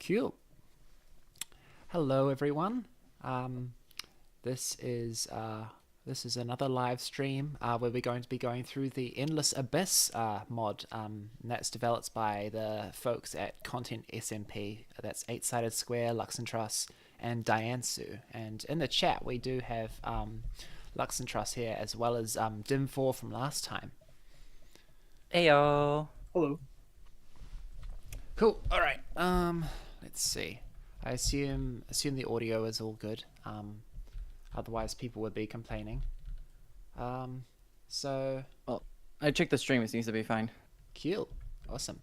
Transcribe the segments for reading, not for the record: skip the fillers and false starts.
Cool. Hello, everyone. Um, this is another live stream where we're going to be going through the Endless Abyss mod. And that's developed by the folks at ContentSMP. That's EightSidedSquare, Luxintrus, and Diansu. And in the chat, we do have Luxintrus here, as well as Dim4 from last time. Heyo. Hello. Cool. All right. Let's see. I assume the audio is all good. Otherwise, people would be complaining. So Well, I checked the stream. It seems to be fine. cool. Awesome.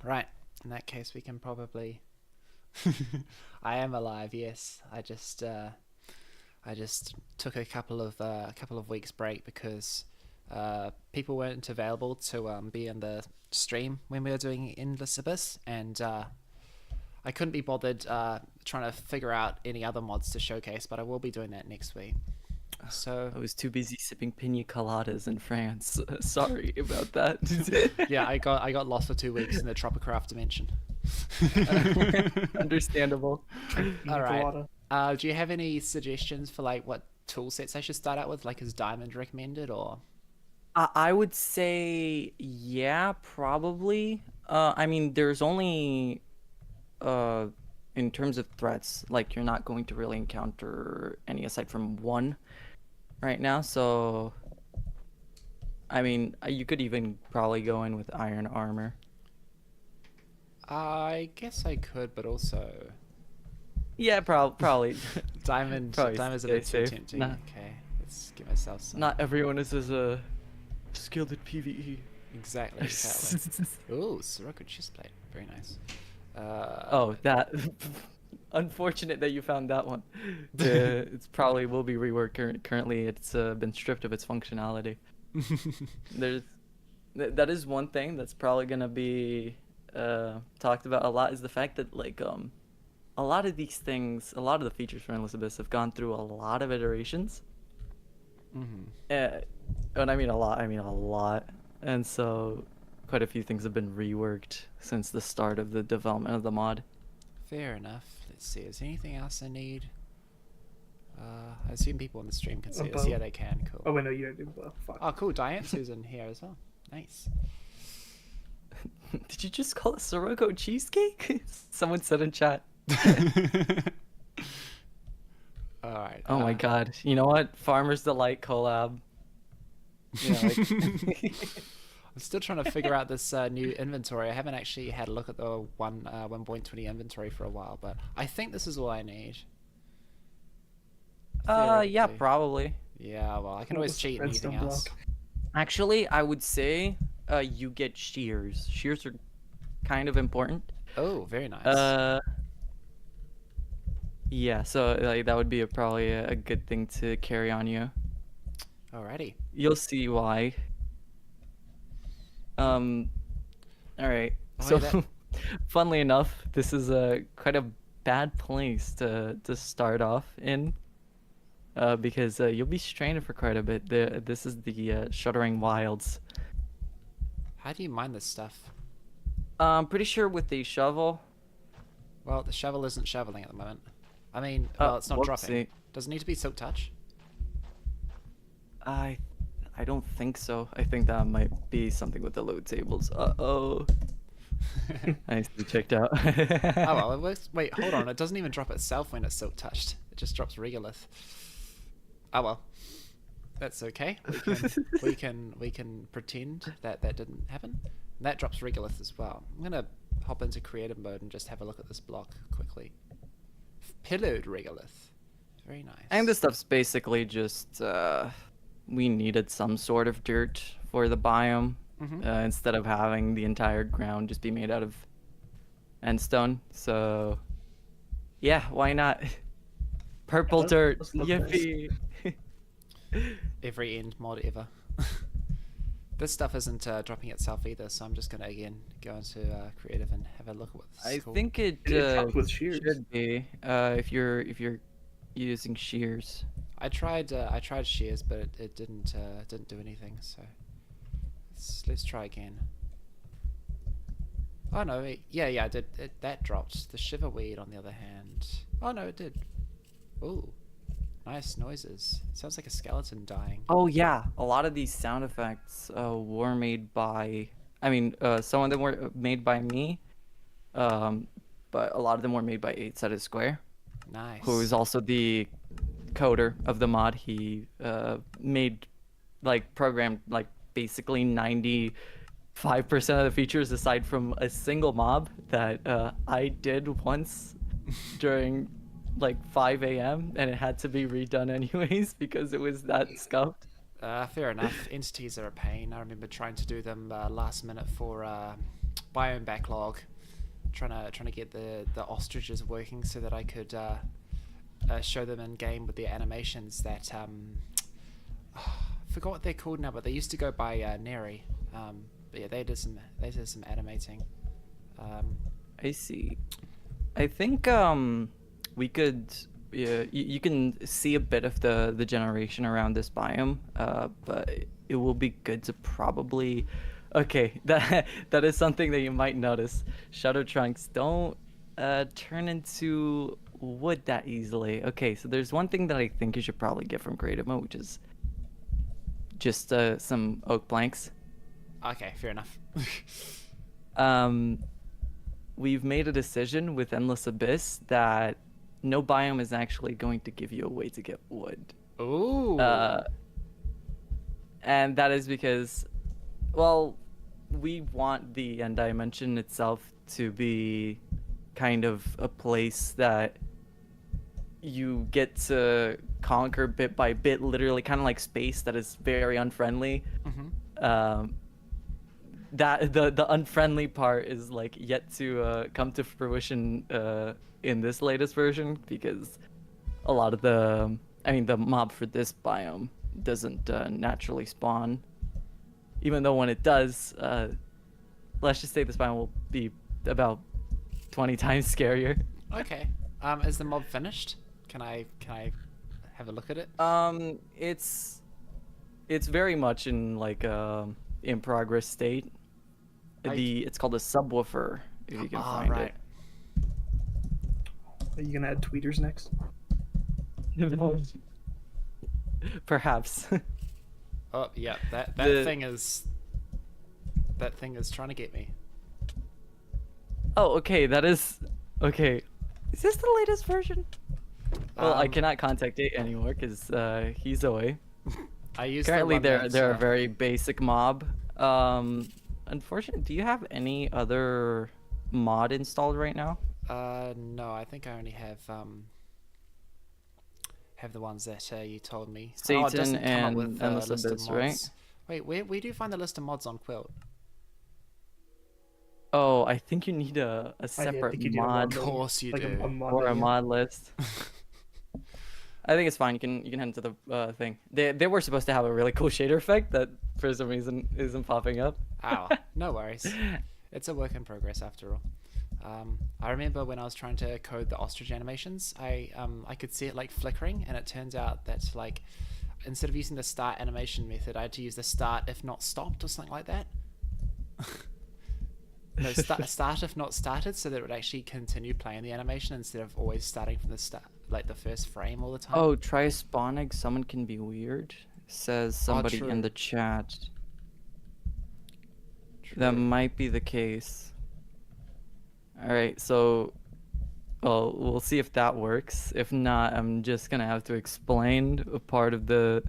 Right. In that case, we can probably. I am alive. Yes. I just took a couple of weeks break because people weren't available to be in the stream when we were doing Endless Abyss, and I couldn't be bothered trying to figure out any other mods to showcase, but I will be doing that next week. So I was too busy sipping pina coladas in France. Sorry about that. yeah, I got lost for 2 weeks in the Tropicraft dimension. Understandable. All right. Do you have any suggestions for like what tool sets I should start out with? Like, is Diamond recommended or? I would say, yeah, probably. I mean, there's only, in terms of threats, like you're not going to really encounter any aside from one right now. So, I mean, you could even probably go in with iron armor. I guess I could, but also Yeah, probably. Diamond Probably is a stay bit too safe. tempting. Nah. Okay, let's give myself some. Not everyone is as skilled at PvE. Exactly. Ooh, Sirocco chestplate. Very nice. Oh, that. Unfortunate that you found that one. It's probably will be reworked. Currently, it's been stripped of its functionality. That is one thing that's probably gonna be talked about a lot, is the fact that like a lot of these things, a lot of the features for Endless Abyss have gone through a lot of iterations. When I mean a lot, I mean a lot. And so quite a few things have been reworked since the start of the development of the mod. Fair enough. Let's see. Is there anything else I need? I assume people on the stream can see this. bow. Yeah, they can. Cool. Oh wait, no, you don't do well. Fuck. Oh, cool. Diansu's in here as well. Nice. Did you just call it Sirocco cheesecake? Someone said in chat. All right. Oh my god. You know what? Farmer's Delight collab. You know, like... I'm still trying to figure out this new inventory. I haven't actually had a look at the 1.20 inventory for a while, but I think this is all I need. yeah, Theoretically. probably. Yeah, well, I can always cheat and anything Redstone else. block. Actually, I would say you get shears. Shears are kind of important. Oh, very nice. Yeah, so like that would be probably a good thing to carry on you. Alrighty. You'll see why. All right. Oh, So, yeah, funnily enough, this is a quite a bad place to start off in, because you'll be stranded for quite a bit. This is the Shuttering Wilds. How do you mine this stuff? I'm pretty sure with the shovel. Well, the shovel isn't shoveling at the moment. I mean, well, it's not dropping. whoopsie. Does it need to be silk touch? I don't think so. I think that might be something with the load tables. Uh-oh. I see checked out. Oh well, it works. Wait, hold on. It doesn't even drop itself when it's silk touched. It just drops regolith. Oh well, that's okay. We can pretend that didn't happen. And that drops regolith as well. I'm gonna hop into creative mode and just have a look at this block quickly. Pillowed regolith. Very nice. And this stuff's basically just we needed some sort of dirt for the biome, instead of having the entire ground just be made out of endstone. So yeah, why not? Purple dirt. Those look nice. Yippee. Every end mod ever. This stuff isn't dropping itself either, so I'm just gonna again go into creative and have a look at what this I is called. think it It dropped with shears. should be if you're using shears. I tried shears, but it didn't do anything. So let's try again. Oh no, yeah, I did. That dropped. The shiverweed, on the other hand. Oh no, it did. Ooh, nice noises. Sounds like a skeleton dying. Oh yeah, a lot of these sound effects were made by. I mean, some of them were made by me, um, but a lot of them were made by 8sidedSquare, who is Nice. also the coder of the mod. He made, like, programmed like basically 95% of the features aside from a single mob that I did once during like 5 a.m. and it had to be redone anyways because it was that scuffed. Fair enough. Entities are a pain. I remember trying to do them last minute for Biome backlog, trying to get the ostriches working so that I could show them in game with their animations. That I forgot what they're called now, but they used to go by Neri. But yeah, they did some animating. I see. I think we could you can see a bit of the generation around this biome, but it will be good to probably okay, that is something that you might notice. Shadow trunks don't turn into wood that easily. Okay, so there's one thing that I think you should probably get from creative mode, which is just some oak planks. Okay, fair enough. We've made a decision with Endless Abyss that no biome is actually going to give you a way to get wood. Ooh. And that is because, well, we want the end dimension itself to be kind of a place that you get to conquer bit by bit, literally kind of like space that is very unfriendly. Mm-hmm. That the unfriendly part is like yet to come to fruition in this latest version because a lot of the mob for this biome doesn't naturally spawn, even though when it does, let's just say this biome will be about 20 times scarier. Okay. Is the mob finished? Can I have a look at it? It's very much in like in progress state. It's called a subwoofer, if you can find right. Are you gonna add tweeters next? it. Perhaps. Oh yeah, that thing is trying to get me. Oh, okay, that is okay. Is this the latest version? Well, I cannot contact it anymore because he's away. I use Currently, the one they're a very basic mob. Unfortunately, do you have any other mod installed right now? No, I think I only have the ones that you told me. It Satan doesn't come up and with Endless list of Abyss, mods. right? Wait, where do you find the list of mods on Quilt? Oh, I think you need a I separate think you do a mod Of course you like do. mod or a menu. mod list. I think it's fine. You can head into the thing. They were supposed to have a really cool shader effect that for some reason isn't popping up. Oh, no worries. It's a work in progress after all. I remember when I was trying to code the ostrich animations, I could see it like flickering, and it turns out that like instead of using the start animation method, I had to use the start if not stopped or something like that. No, start if not started, so that it would actually continue playing the animation instead of always starting from the start, like the first frame all the time. Oh, try a spawn egg. Someone can be weird. Says somebody true. in the chat. True. That might be the case. All right, so well, we'll see if that works. If not, I'm just gonna have to explain a part of the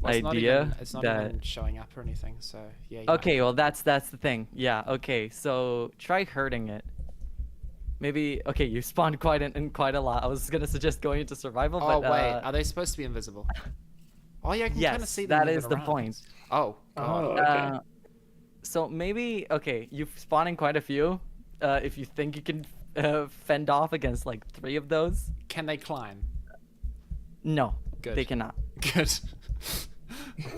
Well, idea it's not that. even showing up or anything, so yeah. Okay, well that's the thing. Yeah. Okay, so try hurting it. Maybe okay. You spawned quite a lot. I was gonna suggest going into survival, Oh but wait, are they supposed to be invisible? Oh yeah, I can kind of yes, see them that moving is the around. point. Oh god. Oh, okay. So maybe okay, you've spawned in quite a few. If you think you can fend off against like 3 of those, Can they climb? no, Good. they cannot. Good.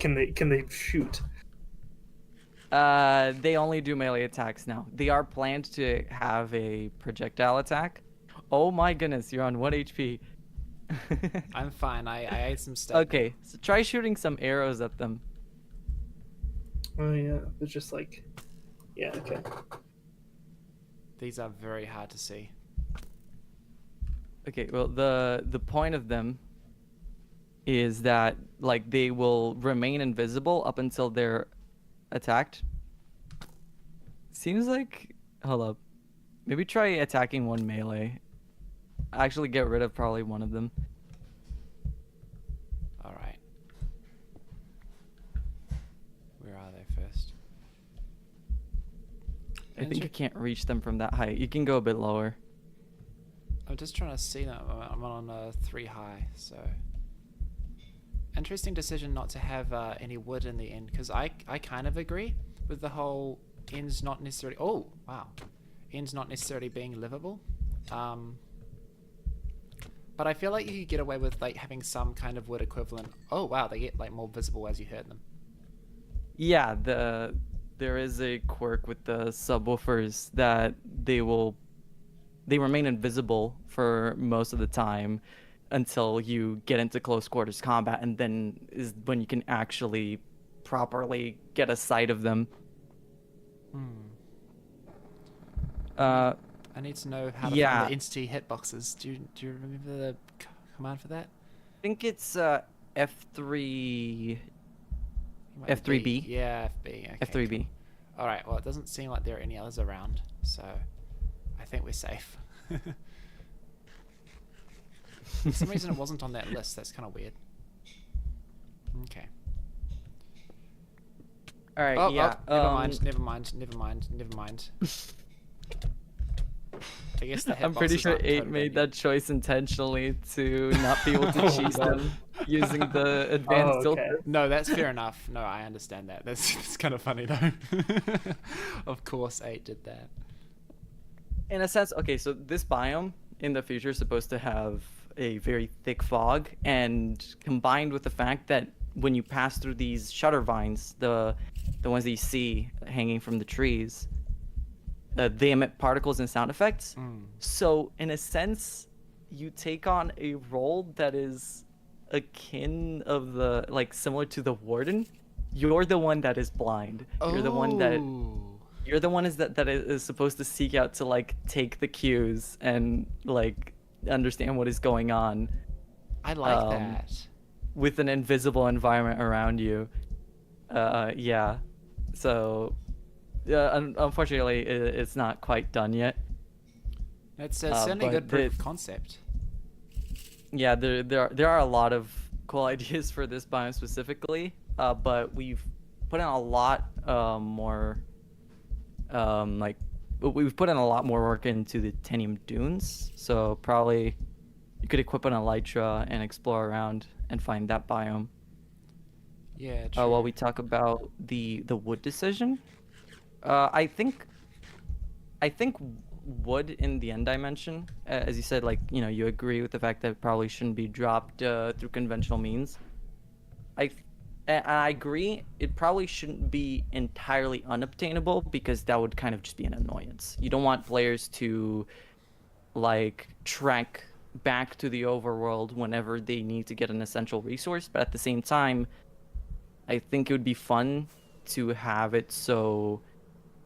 Can they shoot? They only do melee attacks now. They are planned to have a projectile attack. Oh my goodness, you're on 1 HP. I'm fine. I ate some steak. Okay, so try shooting some arrows at them. Oh yeah, it's just like, yeah, okay. These are very hard to see. Okay, well, the point of them is that like they will remain invisible up until they're attacked. Seems like, hold up, maybe try attacking one melee. Actually, get rid of probably one of them. All right. Where are they first? I think you can't reach them from that height. You can go a bit lower. I'm just trying to see them. I'm on a 3 high, so interesting decision not to have any wood in the end, because I kind of agree with the whole ends not necessarily. Oh wow, ends not necessarily being livable. But I feel like you could get away with like having some kind of wood equivalent. Oh wow, they get like more visible as you hurt them. Yeah, there is a quirk with the subwoofers that they remain invisible for most of the time until you get into close quarters combat, and then is when you can actually properly get a sight of them. I need to know how to Yeah. find the entity hitboxes. Do you remember the command for that? I think it's F3 It might be F3B. B. Yeah, FB. Okay, F3B. cool. All right. Well, it doesn't seem like there are any others around, so I think we're safe. For some reason, it wasn't on that list. That's kind of weird. Okay. All right, Oh, yeah. never mind. I guess the I'm pretty hitboxes sure aren't 8 coded made in that choice intentionally to not be able to Oh, cheese God. them using the advanced Oh, okay. filter. yet. No, that's fair enough. No, I understand that. That's kind of funny though. Of course, 8 did that. In a sense, okay, so this biome in the future is supposed to have a very thick fog, and combined with the fact that when you pass through these shutter vines, the ones that you see hanging from the trees, they emit particles and sound effects. So in a sense, you take on a role that is akin of the like similar to the warden. You're the one that is blind. You're the one that you're the one that is supposed to seek out to like take the cues and like understand what is going on. I like that. With an invisible environment around you. Yeah. So, unfortunately, it's not quite done yet. It's certainly a but good proof of concept. Yeah, there are a lot of cool ideas for this biome specifically, but we've put in a lot more, we've put in a lot more work into the Tennium Dunes. So probably you could equip an elytra and explore around and find that biome. Yeah, true. While we talk about the wood decision, I think wood in the end dimension, as you said, like you agree with the fact that it probably shouldn't be dropped through conventional means. I agree. It probably shouldn't be entirely unobtainable, because that would kind of just be an annoyance. You don't want players to like trek back to the overworld whenever they need to get an essential resource, but at the same time, I think it would be fun to have it so,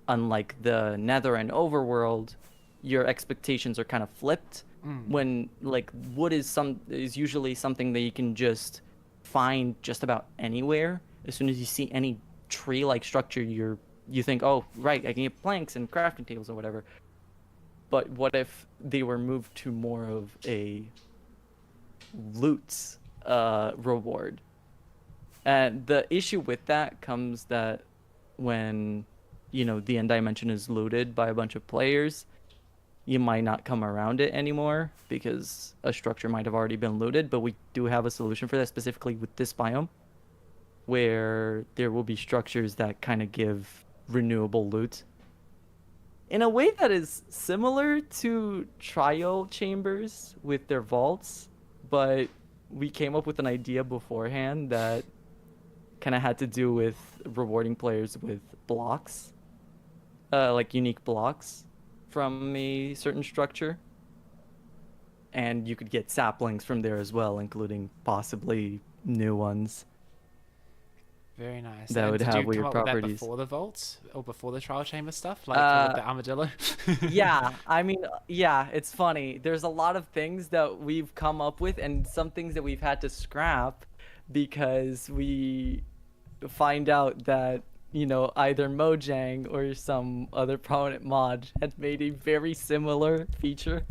unlike the Nether and overworld, your expectations are kind of flipped. When like wood is usually something that you can just find just about anywhere. As soon as you see any tree-like structure, you think, oh right, I can get planks and crafting tables or whatever. But what if they were moved to more of a loot reward? And the issue with that comes that when, the end dimension is looted by a bunch of players, you might not come around it anymore because a structure might have already been looted. But we do have a solution for that, specifically with this biome, where there will be structures that kind of give renewable loot in a way that is similar to trial chambers with their vaults, but we came up with an idea beforehand that kind of had to do with rewarding players with blocks, like unique blocks from a certain structure. And you could get saplings from there as well, including possibly new ones. Very nice. that And would did have you weird come up with that properties. before the vaults or before the trial chamber stuff, like with Uh, the armadillo? yeah, I mean, yeah, it's funny. There's a lot of things that we've come up with, and some things that we've had to scrap because we find out that either Mojang or some other prominent mod had made a very similar feature,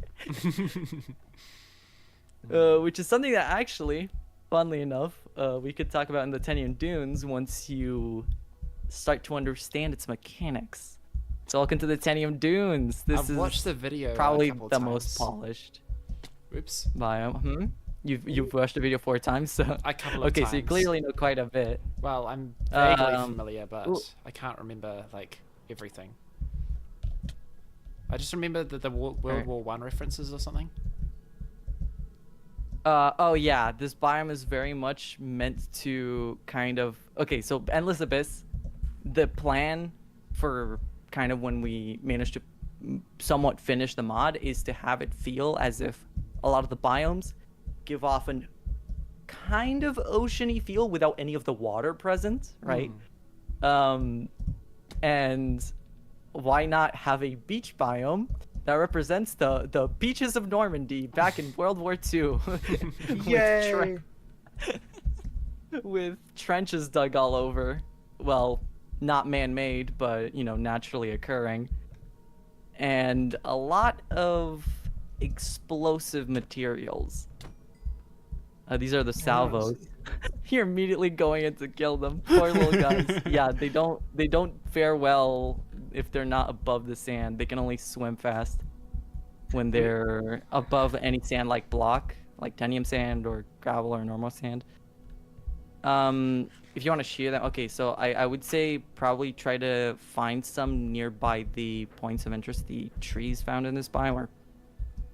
which is something that actually, funnily enough, we could talk about in the Tennium Dunes once you start to understand its mechanics. So welcome to the Tennium Dunes. This I've is watched the video probably a couple the times. most polished Whoops. biome. You've watched the video 4 times, so A couple of okay, times. so you clearly know quite a bit. Well, I'm vaguely Um, familiar, but ooh. I can't remember like everything. I just remember the World War One references or something. Oh yeah, this biome is very much meant to kind of okay. So Endless Abyss, the plan for kind of when we manage to somewhat finish the mod is to have it feel as if a lot of the biomes give off an kind of oceany feel without any of the water present, right? And why not have a beach biome that represents the beaches of Normandy back in World War II Yay! with trenches dug all over. Well, not man-made, but naturally occurring, and a lot of explosive materials. These are the salvos. You're immediately going in to kill them. Poor little guys. Yeah, they don't fare well if they're not above the sand. They can only swim fast when they're above any sand like block, like Tennium sand or gravel or normal sand. If you want to shear them, okay, so I would say probably try to find some nearby the points of interest, the trees found in this biome, or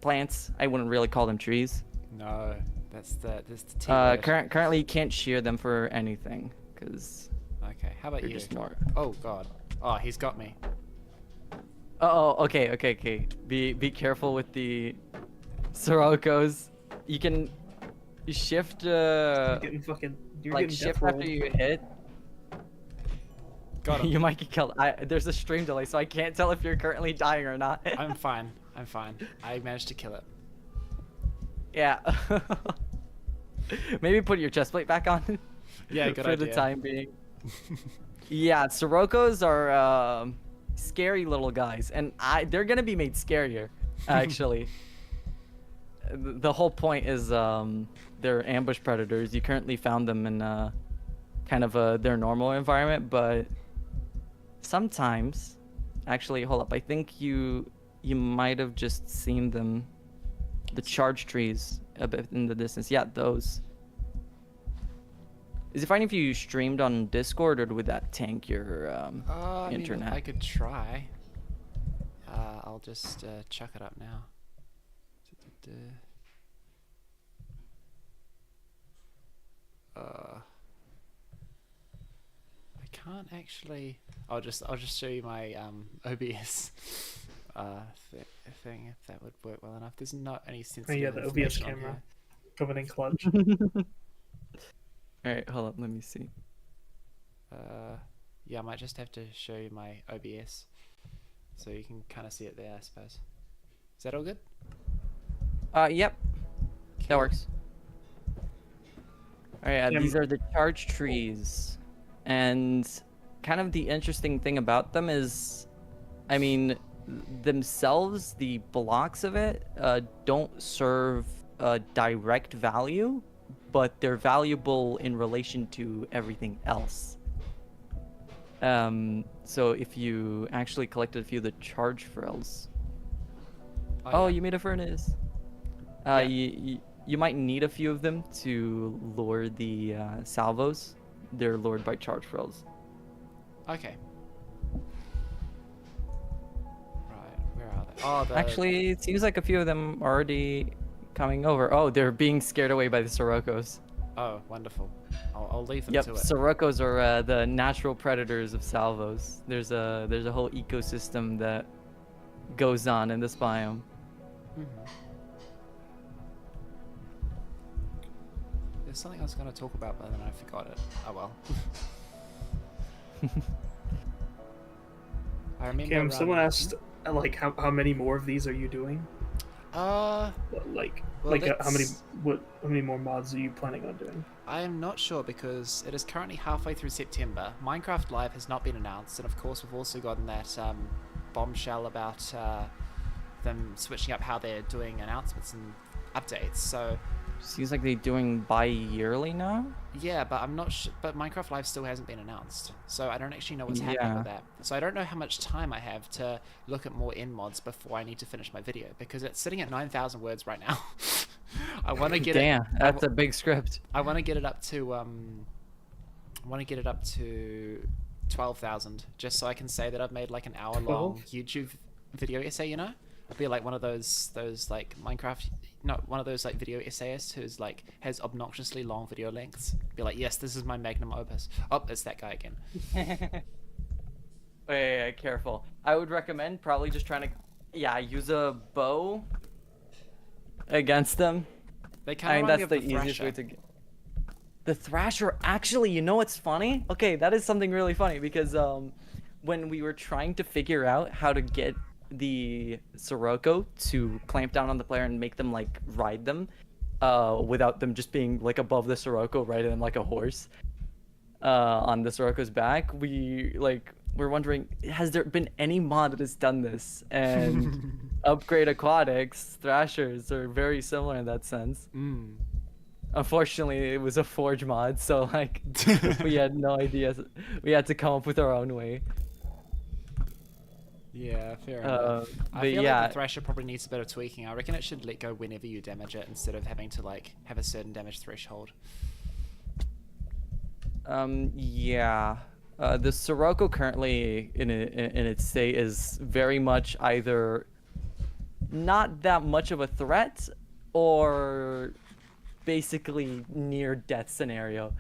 plants. I wouldn't really call them trees. No, that's the T word. Currently you can't shear them for anything, because Okay, how about they're you? just more... Oh god. Oh, he's got me. Oh, okay. Be careful with the Sirocco's. You can shift, You're getting like shift after you hit. Got him. You might get killed. There's a stream delay, so I can't tell if you're currently dying or not. I'm fine. I managed to kill it. Yeah. Maybe put your chest plate back on. Yeah, good for idea. the time being. Yeah, Siroccos are scary little guys, and they're gonna be made scarier, actually. The whole point is they're ambush predators. You currently found them in kind of their normal environment, but sometimes, actually, hold up. I think you might have just seen them. The charge trees a bit in the distance. Yeah, those. Is it fine if you streamed on Discord, or would that tank your I mean, internet? I could try. I'll just chuck it up now. I can't actually. I'll just show you my OBS thing if that would work well enough. There's not any sensitive yeah, the OBS information on camera. here. Coming in clutch. All right, hold up. Let me see. Yeah, I might just have to show you my OBS so you can kind of see it there, I suppose. Is that all good? Yep, that works. All right, these are the charge trees, and kind of the interesting thing about them is, I mean, themselves, the blocks of it don't serve a direct value, but they're valuable in relation to everything else. So if you actually collected a few of the charge frills, Oh, yeah. you made a furnace. You might need a few of them to lure the salvos. They're lured by charge frills. Okay. Right, where are they? Oh, Actually, it seems like a few of them are already coming over. Oh, they're being scared away by the Siroccos. Oh, wonderful. I'll leave them Yep, to it. Siroccos are the natural predators of salvos. There's a whole ecosystem that goes on in this biome. There's something I was going to talk about, but then I forgot it. Oh well. I remember. Cam, someone asked, like, how many more of these are you doing? Uh, Like, well, how many more mods are you planning on doing? I am not sure because it is currently halfway through September. Minecraft Live has not been announced, and of course we've also gotten that bombshell about them switching up how they're doing announcements and updates. So Seems like they're doing bi-yearly now. yeah, but I'm not sure. But Minecraft Live still hasn't been announced, so I don't actually know what's happening with that. So I don't know how much time I have to look at more end mods before I need to finish my video because it's sitting at 9,000 words right now. I want to get Damn, that's a big script. I want to get it up to I want to get it up to 12,000 just so I can say that I've made like an hour-long YouTube video essay. You know, I'll be like one of those like Minecraft. Not one of those like video essayists who's like has obnoxiously long video lengths. Be like, yes, this is my magnum opus. Oh, it's that guy again. Wait, careful. I would recommend probably just trying to, use a bow against them. They kind of that's the easiest way to get. The Thrasher, actually, you know what's funny? Okay, that is something really funny because when we were trying to figure out how to get the Sirocco to clamp down on the player and make them like ride them without them just being like above the Sirocco, riding them like a horse on the Sirocco's back, we're wondering, has there been any mod that has done this? And Upgrade Aquatics Thrashers are very similar in that sense. Unfortunately, it was a Forge mod, so like we had no idea. We had to come up with our own way. Yeah, fair enough. I feel like the Thrasher probably needs a bit of tweaking. I reckon it should let go whenever you damage it instead of having to like have a certain damage threshold. The Sirocco currently in its state is very much either not that much of a threat or basically near death scenario.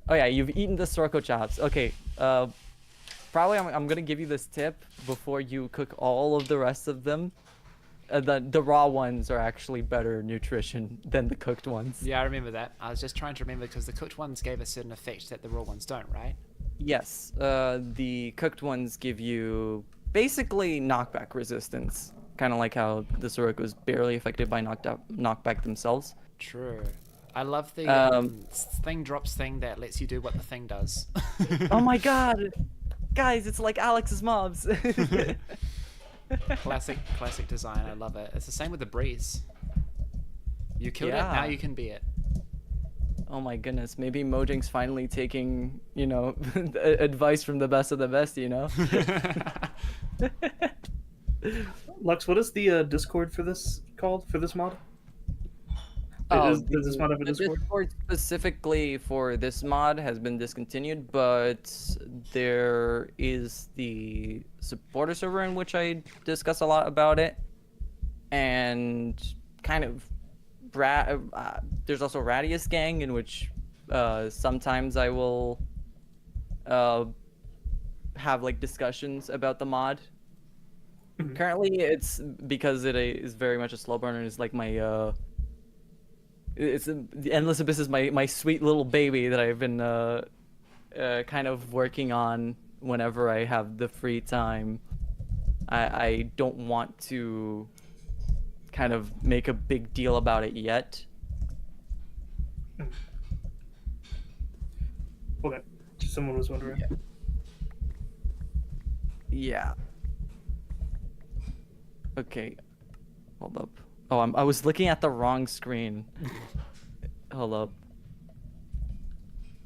Oh yeah, you've eaten the Sirocco chops. Okay, probably I'm gonna give you this tip before you cook all of the rest of them. The raw ones are actually better nutrition than the cooked ones. Yeah, I remember that. I was just trying to remember because the cooked ones gave a certain effect that the raw ones don't, right? Yes, the cooked ones give you basically knockback resistance, kind of like how the Sirocco is barely affected by knockback themselves. True. I love the thing drops thing that lets you do what the thing does. Oh my god! Guys, it's like Alex's mobs. Classic design. I love it. It's the same with the breeze. You killed it, now you can be it. Oh my goodness, maybe Mojang's finally taking, advice from the best of the best, Lux, what is the Discord for this called, for this mod? Does this mod have a Discord? Discord specifically for this mod has been discontinued, but there is the supporter server in which I discuss a lot about it, and kind of there's also Radius Gang in which sometimes I will have like discussions about the mod. Currently, it's because it is very much a slow burner. It's like my the Endless Abyss is my sweet little baby that I've been kind of working on whenever I have the free time. I don't want to kind of make a big deal about it yet. Okay, just someone was wondering. Yeah. Okay, hold up. Oh, I was looking at the wrong screen. Hold up.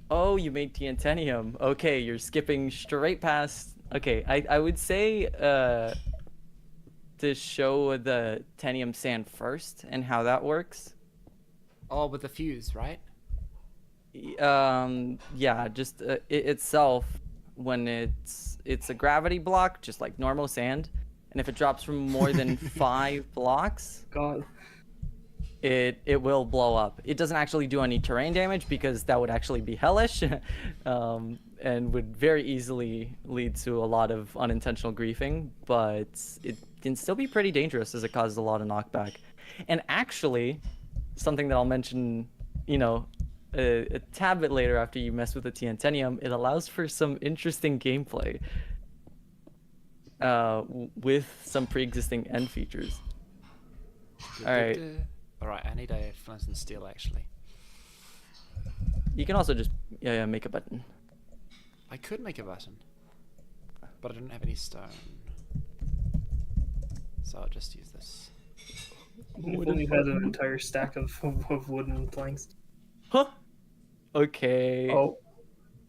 Oh, you made Tennium. Okay, you're skipping straight past. Okay, I would say to show the Tennium sand first and how that works. Oh, with the fuse, right? Yeah, just it itself, when it's a gravity block, just like normal sand, and if it drops from more than 5 blocks, God, it will blow up. It doesn't actually do any terrain damage because that would actually be hellish, and would very easily lead to a lot of unintentional griefing, but it can still be pretty dangerous as it causes a lot of knockback. And actually, something that I'll mention, a tad bit later after you mess with the Tennium, it allows for some interesting gameplay with some pre-existing end features. Alright. Alright, I need a flint and steel actually. You can also just make a button. I could make a button, but I don't have any stone. So I'll just use this. If only had an entire stack of wooden planks. Huh? Okay. Oh.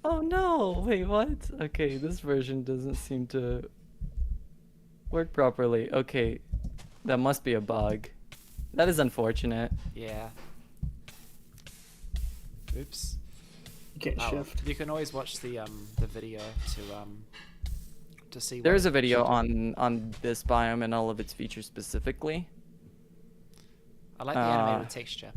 Oh no! Wait, what? Okay, this version doesn't seem to work properly. Okay, that must be a bug. That is unfortunate. Yeah. Oops. You can't shift. You can always watch the video to see. There's a video on this biome and all of its features specifically. I like the animated texture.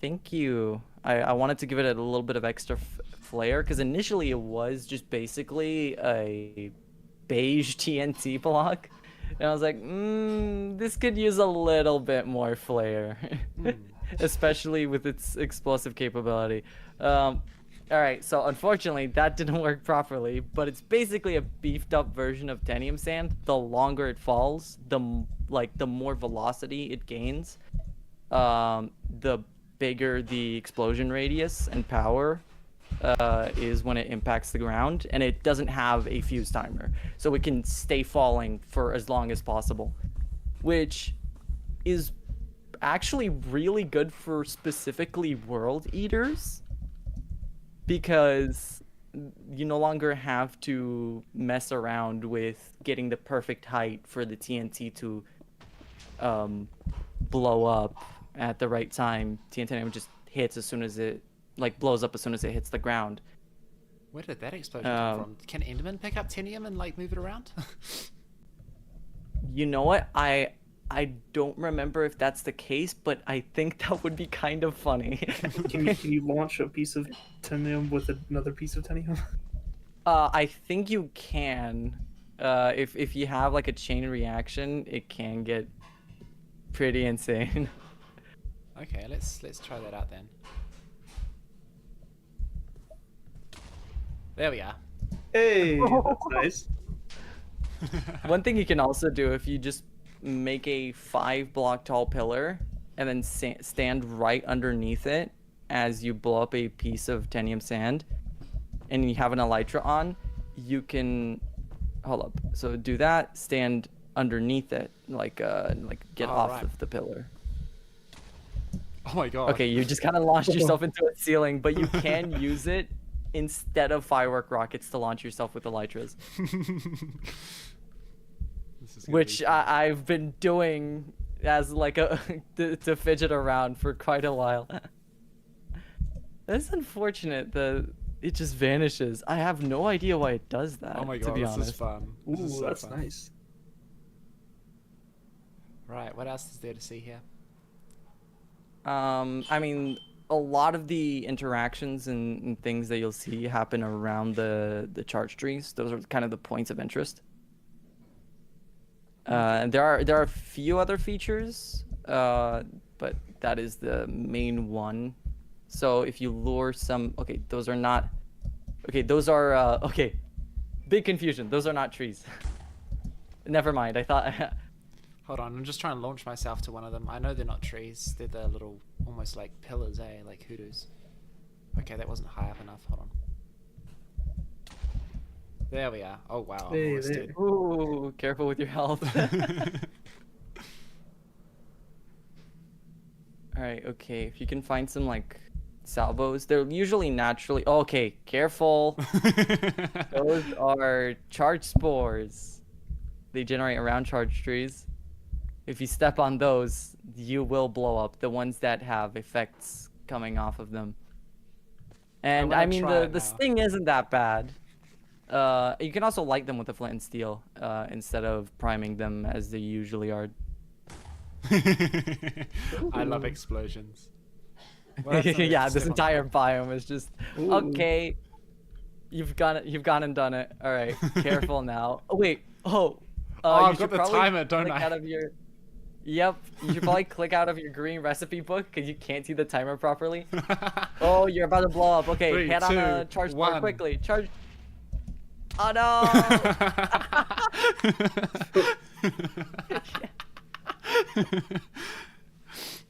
Thank you. I wanted to give it a little bit of extra flair because initially it was just basically a beige TNT block. And I was like, this could use a little bit more flair, especially with its explosive capability. Alright, so unfortunately that didn't work properly, but it's basically a beefed up version of Tennium sand. The longer it falls, the more velocity it gains, the bigger the explosion radius and power is when it impacts the ground, and it doesn't have a fuse timer, so it can stay falling for as long as possible, which is actually really good for specifically world eaters, because you no longer have to mess around with getting the perfect height for the TNT to blow up at the right time. TNT just hits as soon as it blows up as soon as it hits the ground. Where did that explosion come from? Can Enderman pick up Tennium and move it around? You know what? I don't remember if that's the case, but I think that would be kind of funny. Can you launch a piece of Tennium with another piece of Tennium? I think you can. If you have a chain reaction, it can get pretty insane. Okay, let's try that out then. There we are. Hey, that's nice. One thing you can also do, if you just make a 5-block tall pillar and then stand right underneath it as you blow up a piece of Tennium sand, and you have an elytra on, you can hold up. So do that, stand underneath it, get off of the pillar. Oh my god. Okay, you just kind of launched yourself into a ceiling, but you can use it instead of firework rockets to launch yourself with elytras. Which I've been doing as to fidget around for quite a while. That's unfortunate that it just vanishes. I have no idea why it does that. Oh my god, to be this honest. is fun. Ooh, This is so that's fun. nice. Right, what else is there to see here? I mean, a lot of the interactions and things that you'll see happen around the charge trees. Those are kind of the points of interest. And there are a few other features, but that is the main one. So if you lure some, okay, those are not, okay, those are, okay, big confusion. Those are not trees. Never mind. I thought. Hold on, I'm just trying to launch myself to one of them. I know they're not trees. They're the little, almost like pillars, like hoodoos. Okay, that wasn't high up enough. Hold on. There we are. Oh wow, I'm Hey, almost there. dead. Ooh, careful with your health. Alright, okay. If you can find some salvos, they're usually naturally. Oh, okay, careful. Those are charge spores. They generate around charge trees. If you step on those, you will blow up. The ones that have effects coming off of them. And I mean, the sting isn't that bad. You can also light them with a flint and steel instead of priming them as they usually are. I love explosions. Yeah, this entire biome is just okay. You've gone and done it. All right, careful now. Oh wait. Oh, I've you got should the probably timer, don't click I? Out of your... Yep, you should probably click out of your green recipe book because you can't see the timer properly. Oh, you're about to blow up. Okay, 3, head on a 2, charge board 1. quickly. Charge. Oh no!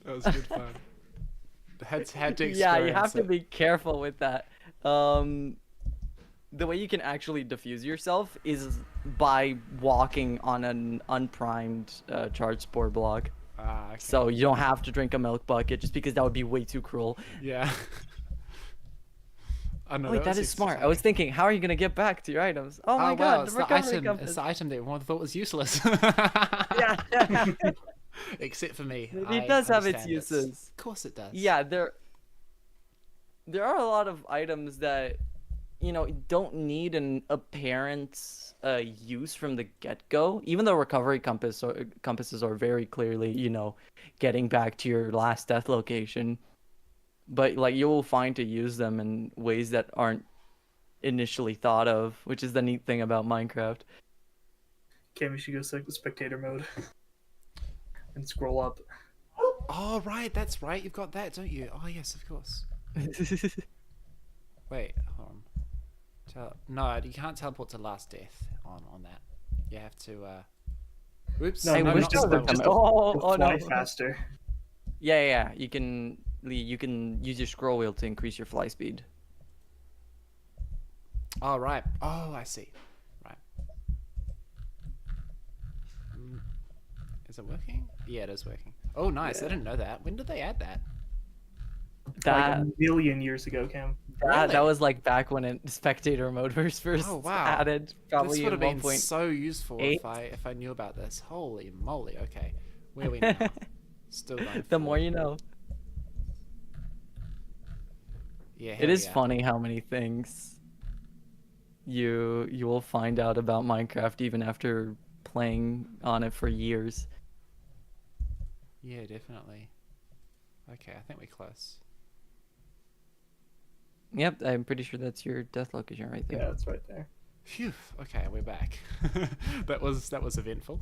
That was good fun. Had to Yeah, you have experience to it. be careful with that. The way you can actually defuse yourself is by walking on an unprimed charge spore block. Ah, okay. So you don't have to drink a milk bucket just because that would be way too cruel. Yeah. Oh, no, Wait, that is smart. I was thinking, how are you gonna get back to your items? Oh my Oh, god, well, the it's the recovery item. compass. It's the item that everyone thought was useless. Yeah. Except for me. It I does have its understand this. uses. Of course it does. Yeah, there are a lot of items that, don't need an apparent use from the get-go. Even though recovery compasses are very clearly, getting back to your last death location. But like you will find to use them in ways that aren't initially thought of, which is the neat thing about Minecraft. Cam, you should go spectator mode and scroll up. Oh, right. That's right. You've got that, don't you? Oh, yes, of course. Wait, hold on. No, you can't teleport to last death on that. You have to. Oops. No, no, it's not just the- just oh, to oh, fly no. faster. Yeah. You can use your scroll wheel to increase your fly speed. Oh, right. Oh, I see. Right. Is it working? Yeah, it is working. Oh, nice. I didn't know that. When did they add that? That Like a million years ago, Cam. that was like back when spectator mode was first Oh, wow. added. Probably This would have at been 1.8. so useful if I knew about this. Holy moly. Okay. Where are we now? Still going The more forward. you know. Yeah, It here is we are. funny how many things you will find out about Minecraft even after playing on it for years. Yeah, definitely. Okay, I think we're close. Yep, I'm pretty sure that's your death location right there. Yeah, it's right there. Phew. Okay, we're back. that was eventful.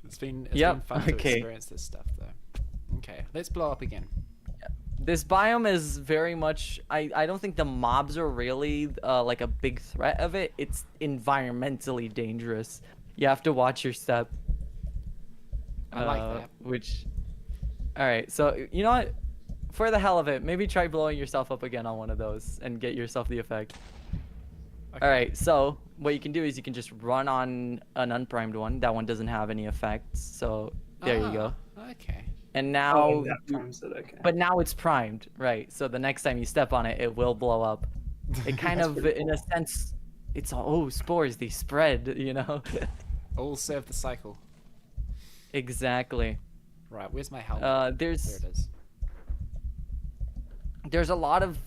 It's been fun to okay. experience this stuff though. Okay, let's blow up again. This biome is very much I don't think the mobs are really like a big threat of it. It's environmentally dangerous. You have to watch your step. I like that. Which alright, so you know what? For the hell of it, maybe try blowing yourself up again on one of those and get yourself the effect. Okay. Alright, so what you can do is you can just run on an unprimed one. That one doesn't have any effects, so there you go. Okay. And now, Oh, that primes it, okay. but now it's primed, right? So the next time you step on it, it will blow up. It kind of, pretty in a sense, it's spores, they spread, All serve the cycle. Exactly. Right, where's my helmet? There it is. There's a lot of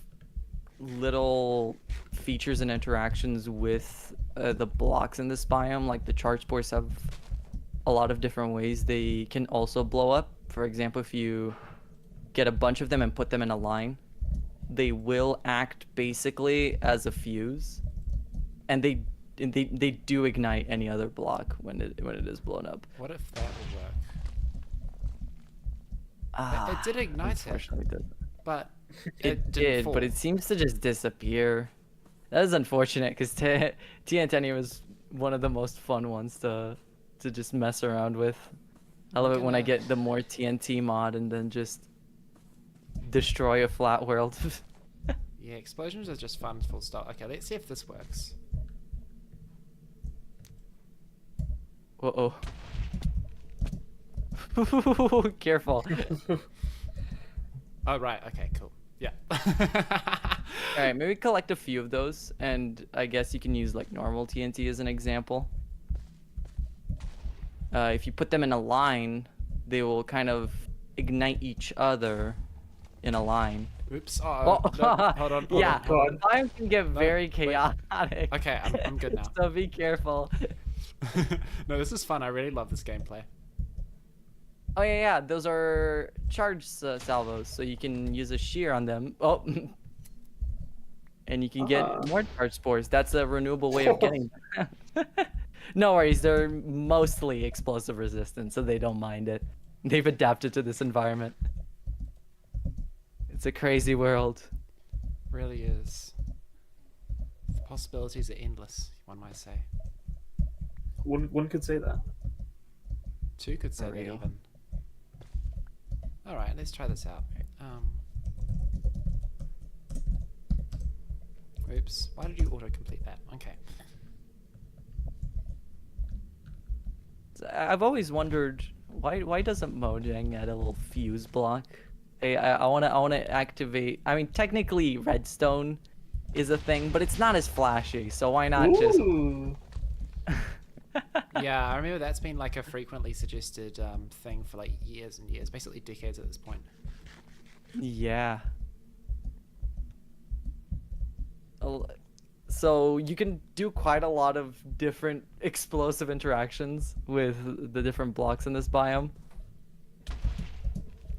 little features and interactions with the blocks in this biome. Like the charge spores have a lot of different ways they can also blow up. For example, if you get a bunch of them and put them in a line, they will act basically as a fuse, and they do ignite any other block when it is blown up. What if that would work? It did ignite it, Unfortunately, it didn't. but It didn't did, fall. but it seems to just disappear. That is unfortunate because TNT was one of the most fun ones to just mess around with. I love it when I get the more TNT mod and then just destroy a flat world. Yeah, explosions are just fun, full stop. Okay, let's see if this works. Uh-oh. Careful. Oh, right. Okay, cool. Yeah. Alright, maybe collect a few of those, and I guess you can use like normal TNT as an example. If you put them in a line, they will kind of ignite each other in a line. Oops. Oh, no, hold on. Yeah, Hold on. time can get very wait. chaotic. Okay, I'm good now. So be careful. No, this is fun. I really love this gameplay. Oh yeah, those are charge salvos, so you can use a shear on them. Oh, and you can get more charge spores. That's a renewable way of getting them. No worries, they're mostly explosive resistant, so they don't mind it. They've adapted to this environment. It's a crazy world. Really is. The possibilities are endless, one might say. One could say that. Two could say For that real. even. Alright, let's try this out. Oops, why did you auto-complete that? Okay. I've always wondered why doesn't Mojang add a little fuse block? Hey, I wanna activate. I mean, technically redstone is a thing, but it's not as flashy. So why not just? Ooh. Yeah, I remember that's been like a frequently suggested thing for like years and years, basically decades at this point. Yeah. So you can do quite a lot of different explosive interactions with the different blocks in this biome.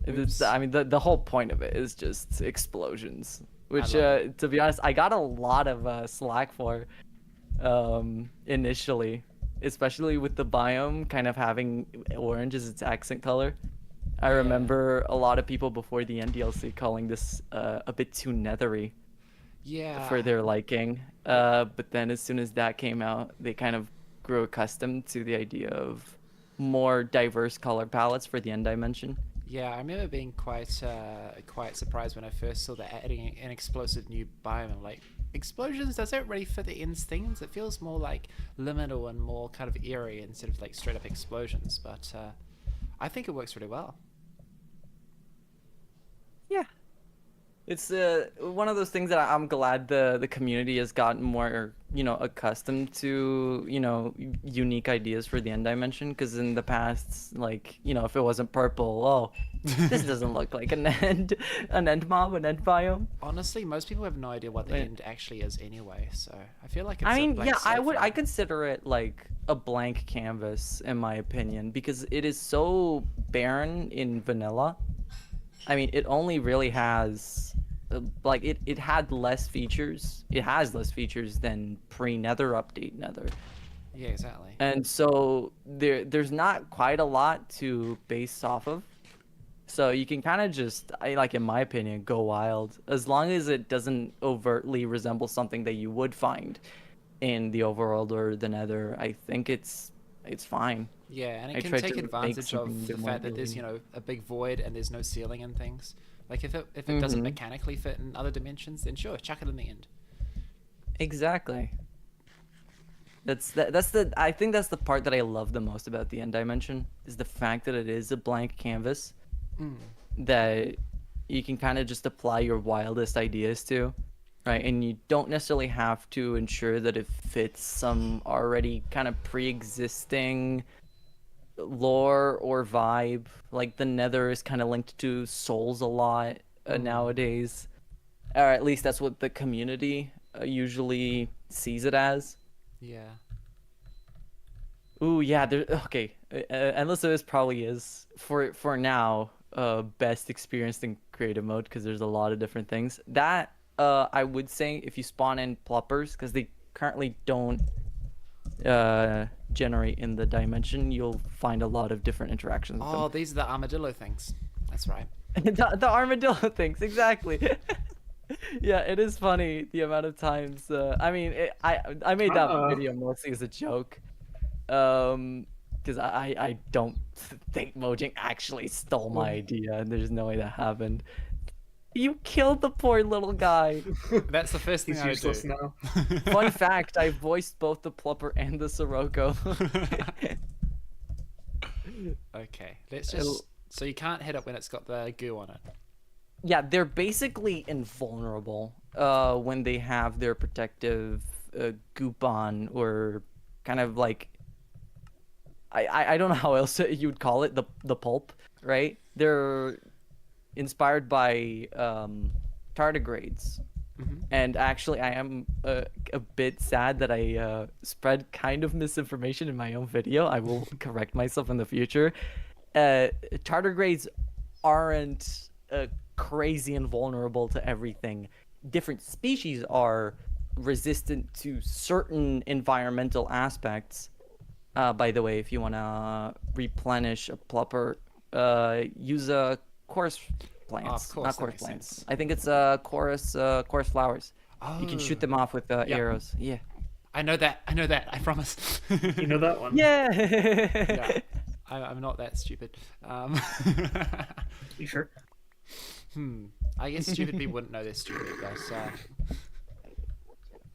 Oops. I mean, the whole point of it is just explosions, which, love to be honest, I got a lot of slack for initially, especially with the biome kind of having orange as its accent color. I Yeah. remember a lot of people before the NDLC calling this a bit too nethery Yeah. for their liking. But then as soon as that came out, they kind of grew accustomed to the idea of more diverse color palettes for the end dimension. Yeah, I remember being quite surprised when I first saw that adding an explosive new biome. I'm like, explosions, does that really fit the ends themes? It feels more like liminal and more kind of eerie instead of like straight up explosions. But I think it works really well. Yeah. It's one of those things that I'm glad the community has gotten more, accustomed to, unique ideas for the end dimension. Because in the past, like, if it wasn't purple, oh, this doesn't look like an end mob, an end biome. Honestly, most people have no idea what the Right. end actually is anyway. So I feel like it's I a mean, blank yeah, slate for I them. consider it like a blank canvas in my opinion because it is so barren in vanilla. I mean, it only really has like it had less features. It has less features than pre-Nether update Nether. Yeah, exactly. And so there's not quite a lot to base off of. So you can kind of just, in my opinion, go wild as long as it doesn't overtly resemble something that you would find in the overworld or the Nether. I think it's fine. Yeah, and I it can tried take to make advantage something of a the bit more fact that there's, appealing. a big void and there's no ceiling and things. Like if it doesn't Mhm. mechanically fit in other dimensions, then sure, chuck it in the end. Exactly. I think that's the part that I love the most about the end dimension is the fact that it is a blank canvas that you can kind of just apply your wildest ideas to, right? And you don't necessarily have to ensure that it fits some already kind of pre-existing lore or vibe. Like the Nether is kind of linked to souls a lot nowadays, or at least that's what the community usually sees it as. Yeah. Ooh, yeah. Okay. Endless Abyss probably is for now best experienced in creative mode because there's a lot of different things. That I would say if you spawn in pluppers because they currently don't generate in the dimension, you'll find a lot of different interactions with Oh, these are the armadillo things. That's right. them. The armadillo things, exactly. Yeah, it is funny the amount of times. I mean, I made that Ah. video mostly as a joke. Because I don't think Mojang actually stole my idea, and there's no way that happened. You killed the poor little guy. That's the first thing He's I useless do. now. Fun fact, I voiced both the Plupper and the Sirocco. Okay, let's just. So you can't hit it when it's got the goo on it. Yeah, they're basically invulnerable when they have their protective goop on, or kind of like I don't know how else you would call it, the pulp, right? They're inspired by tardigrades. And actually, I am a bit sad that I spread kind of misinformation in my own video. I will correct myself in the future. Tardigrades aren't crazy and vulnerable to everything. Different species are resistant to certain environmental aspects, By the way, if you want to replenish a plupper, use chorus plants, course, not that chorus makes plants. sense. I think it's chorus flowers. You can shoot Oh, them off with yep. arrows. Yeah. I know that. I know that. I promise. You know that one? Yeah. Yeah. I'm not that stupid. You sure? I guess stupid people wouldn't know they're stupid, but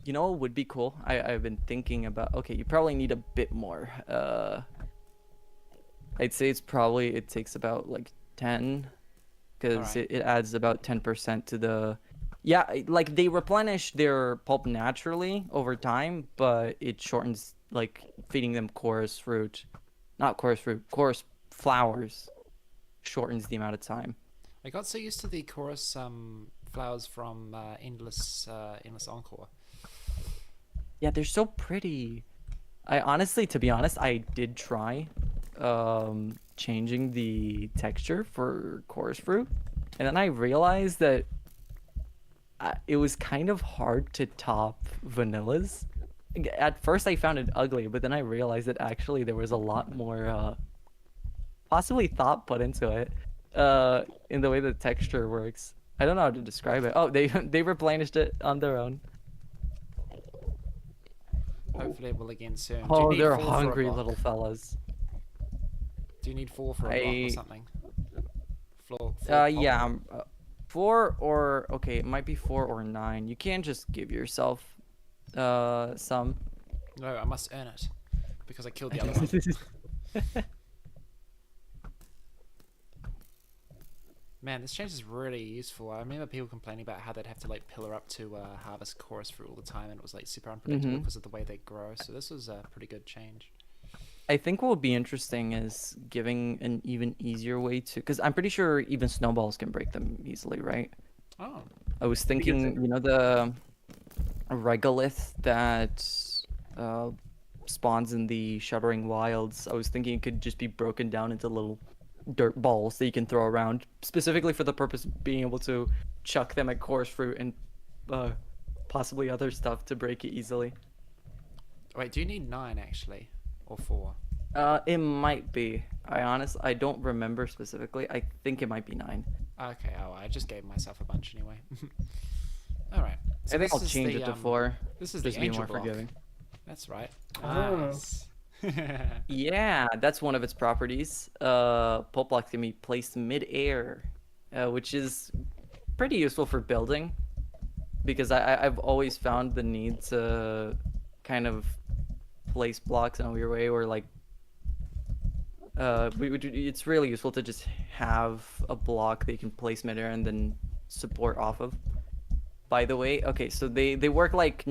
You know what would be cool? I've been thinking about. Okay, you probably need a bit more. I'd say it takes about like 10, because Alright. it adds about 10% to the. Yeah, like they replenish their pulp naturally over time, but it shortens like feeding them chorus flowers shortens the amount of time. I got so used to the chorus flowers from Endless Encore. Yeah, they're so pretty. I honestly, to be honest, I did try changing the texture for chorus fruit, and then I realized that it was kind of hard to top vanilla's. At first I found it ugly, but then I realized that actually there was a lot more possibly thought put into it in the way the texture works. I don't know how to describe it. Oh, they replenished it on their own. Hopefully it will again soon. Do you Oh, need they're 4 for a hungry block? little fellas. Do you need 4 for a block or something? Four Yeah, 4 or okay, it might be 4 or 9. You can't just give yourself some. No, I must earn it because I killed the other one. Man, this change is really useful. I remember people complaining about how they'd have to like pillar up to harvest chorus fruit all the time, and it was like super unpredictable because of the way they grow. So this was a pretty good change. I think what would be interesting is giving an even easier way to, because I'm pretty sure even snowballs can break them easily, right? Oh, I was thinking, you know, the regolith that spawns in the Shuttering Wilds. I was thinking it could just be broken down into little dirt balls that you can throw around, specifically for the purpose of being able to chuck them at chorus fruit and possibly other stuff to break it easily. wait, do you need 9 actually, or 4? It might be. I don't remember specifically. I think it might be 9. Okay, oh, I just gave myself a bunch anyway. All right. So I think this I'll is change the, it to 4. This is Just the be angel more block. forgiving. That's right. Oh. Nice. Yeah, that's one of its properties. Pulp blocks can be placed mid-air, which is pretty useful for building, because I've always found the need to kind of place blocks in a weird way, or like it's really useful to just have a block that you can place mid-air and then support off of. By the way, okay, so they work like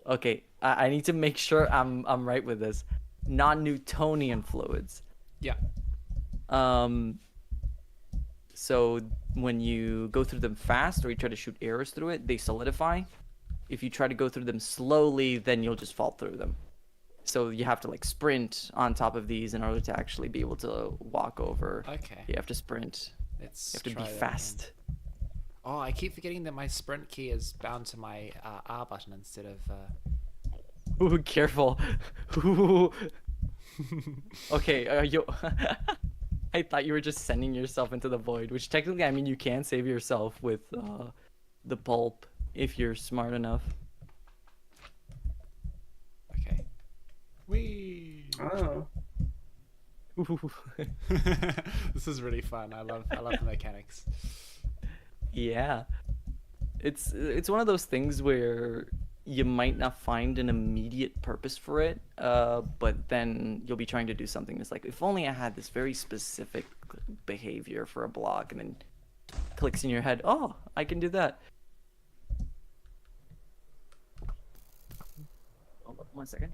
okay, I need to make sure I'm right with this. Non-Newtonian fluids. Yeah. So when you go through them fast or you try to shoot arrows through it, they solidify. If you try to go through them slowly, then you'll just fall through them. So you have to like sprint on top of these in order to actually be able to walk over. Okay. You have to sprint. Let's You have to try be that fast. again. Oh, I keep forgetting that my sprint key is bound to my R button instead of. Ooh, careful. Ooh. Okay, you. I thought you were just sending yourself into the void, which technically, I mean, you can save yourself with the pulp if you're smart enough. Okay. Whee! Oh. Ooh. This is really fun. I love the mechanics. Yeah, it's one of those things where you might not find an immediate purpose for it, but then you'll be trying to do something that's like, if only I had this very specific behavior for a block, and then clicks in your head, oh, I can do that. Hold on 1 second.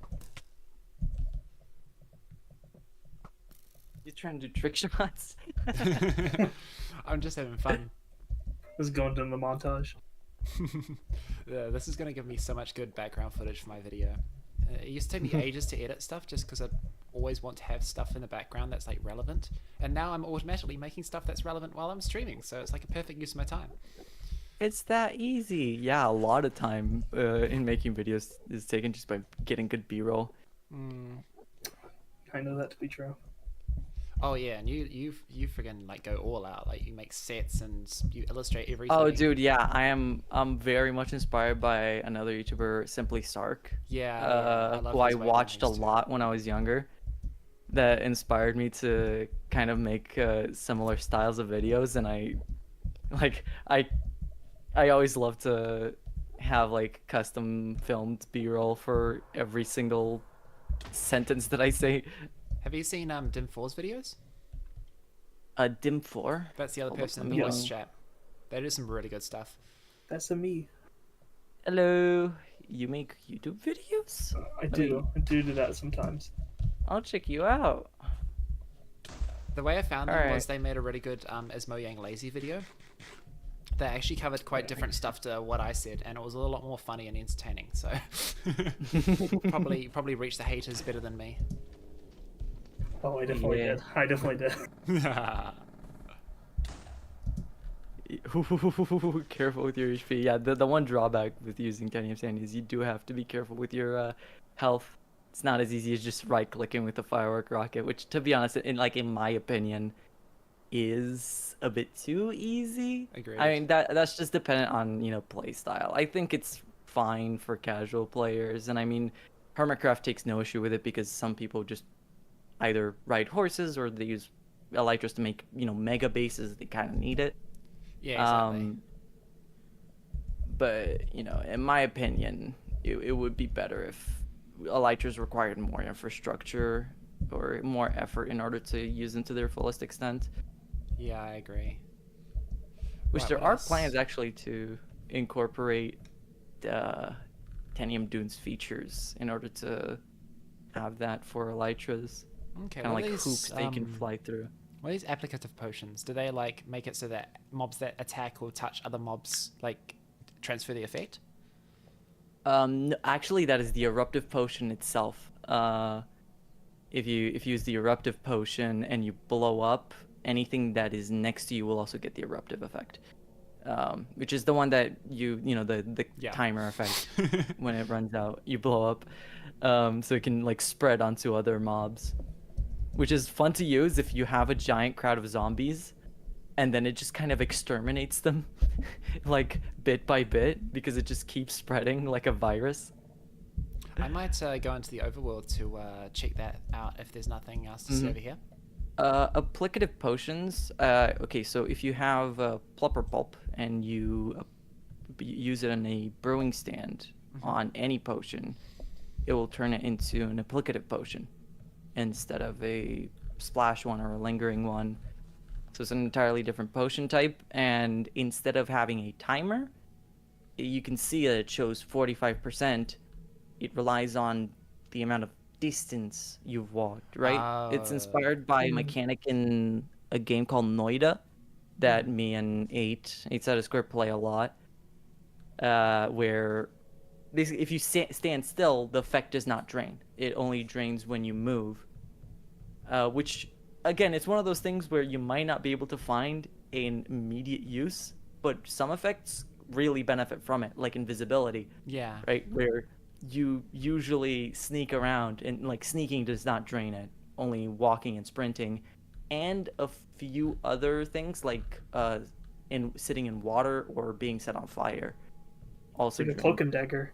You trying to do trick shots? I'm just having fun. This is going into the montage. Yeah, this is going to give me so much good background footage for my video. It used to take me ages to edit stuff just because I always want to have stuff in the background that's like relevant. And now I'm automatically making stuff that's relevant while I'm streaming. So it's like a perfect use of my time. It's that easy. Yeah, a lot of time in making videos is taken just by getting good B-roll. I know that to be true. Oh yeah, and you freaking like go all out. Like you make sets and you illustrate everything. Oh, dude, yeah, I'm very much inspired by another YouTuber, Simply Stark. Yeah, I love who I his watched a wavelengths too. lot when I was younger. That inspired me to kind of make similar styles of videos, and like I I always love to have like custom filmed B-roll for every single sentence that I say. Have you seen Dim4's videos? Dim 4. That's the other Hold up, person let in me the voice go. chat. They do some really good stuff. That's a me. Hello. You make YouTube videos? I do. I do that sometimes. I'll check you out. The way I found them Alright. was they made a really good Ismo Yang Lazy video. They actually covered quite different stuff to what I said, and it was a lot more funny and entertaining. So probably reached the haters better than me. Oh, I definitely Yeah. did. I definitely did. Careful with your HP. Yeah, the one drawback with using TenniumSMP is you do have to be careful with your health. It's not as easy as just right-clicking with the firework rocket, which, to be honest, in my opinion, is a bit too easy. Agreed. I mean, that's just dependent on, play style. I think it's fine for casual players, and I mean, Hermitcraft takes no issue with it because some people just either ride horses or they use elytras to make, mega bases. They kind of need it. Yeah, exactly. But, in my opinion, it would be better if elytras required more infrastructure or more effort in order to use them to their fullest extent. Yeah, I agree. Which Right, there what are else? plans actually to incorporate Tennium Dunes features in order to have that for elytras. Okay, Kind of what like are these, hoops they can fly through. What are these applicative potions? Do they like make it so that mobs that attack or touch other mobs like transfer the effect? No, actually, that is the eruptive potion itself. If you use the eruptive potion and you blow up, anything that is next to you will also get the eruptive effect. Which is the one that the Yeah. timer effect. When it runs out, you blow up. So it can like spread onto other mobs, which is fun to use if you have a giant crowd of zombies, and then it just kind of exterminates them, like bit by bit, because it just keeps spreading like a virus. I might go into the overworld to check that out if there's nothing else to see over here. Applicative potions. Okay, so if you have Plupper pulp and you use it in a brewing stand on any potion, it will turn it into an applicative potion instead of a splash one or a lingering one. So it's an entirely different potion type, and instead of having a timer, you can see that it shows 45%. It relies on the amount of distance you've walked, right? It's inspired by a mechanic in a game called Noida that me and EightSidedSquare play a lot, where if you stand still, the effect does not drain. It only drains when you move, which, again, it's one of those things where you might not be able to find an immediate use, but some effects really benefit from it, like invisibility. Yeah. Right, where you usually sneak around, and like sneaking does not drain it, only walking and sprinting, and a few other things like sitting in water or being set on fire also Like a drain. cloak and dagger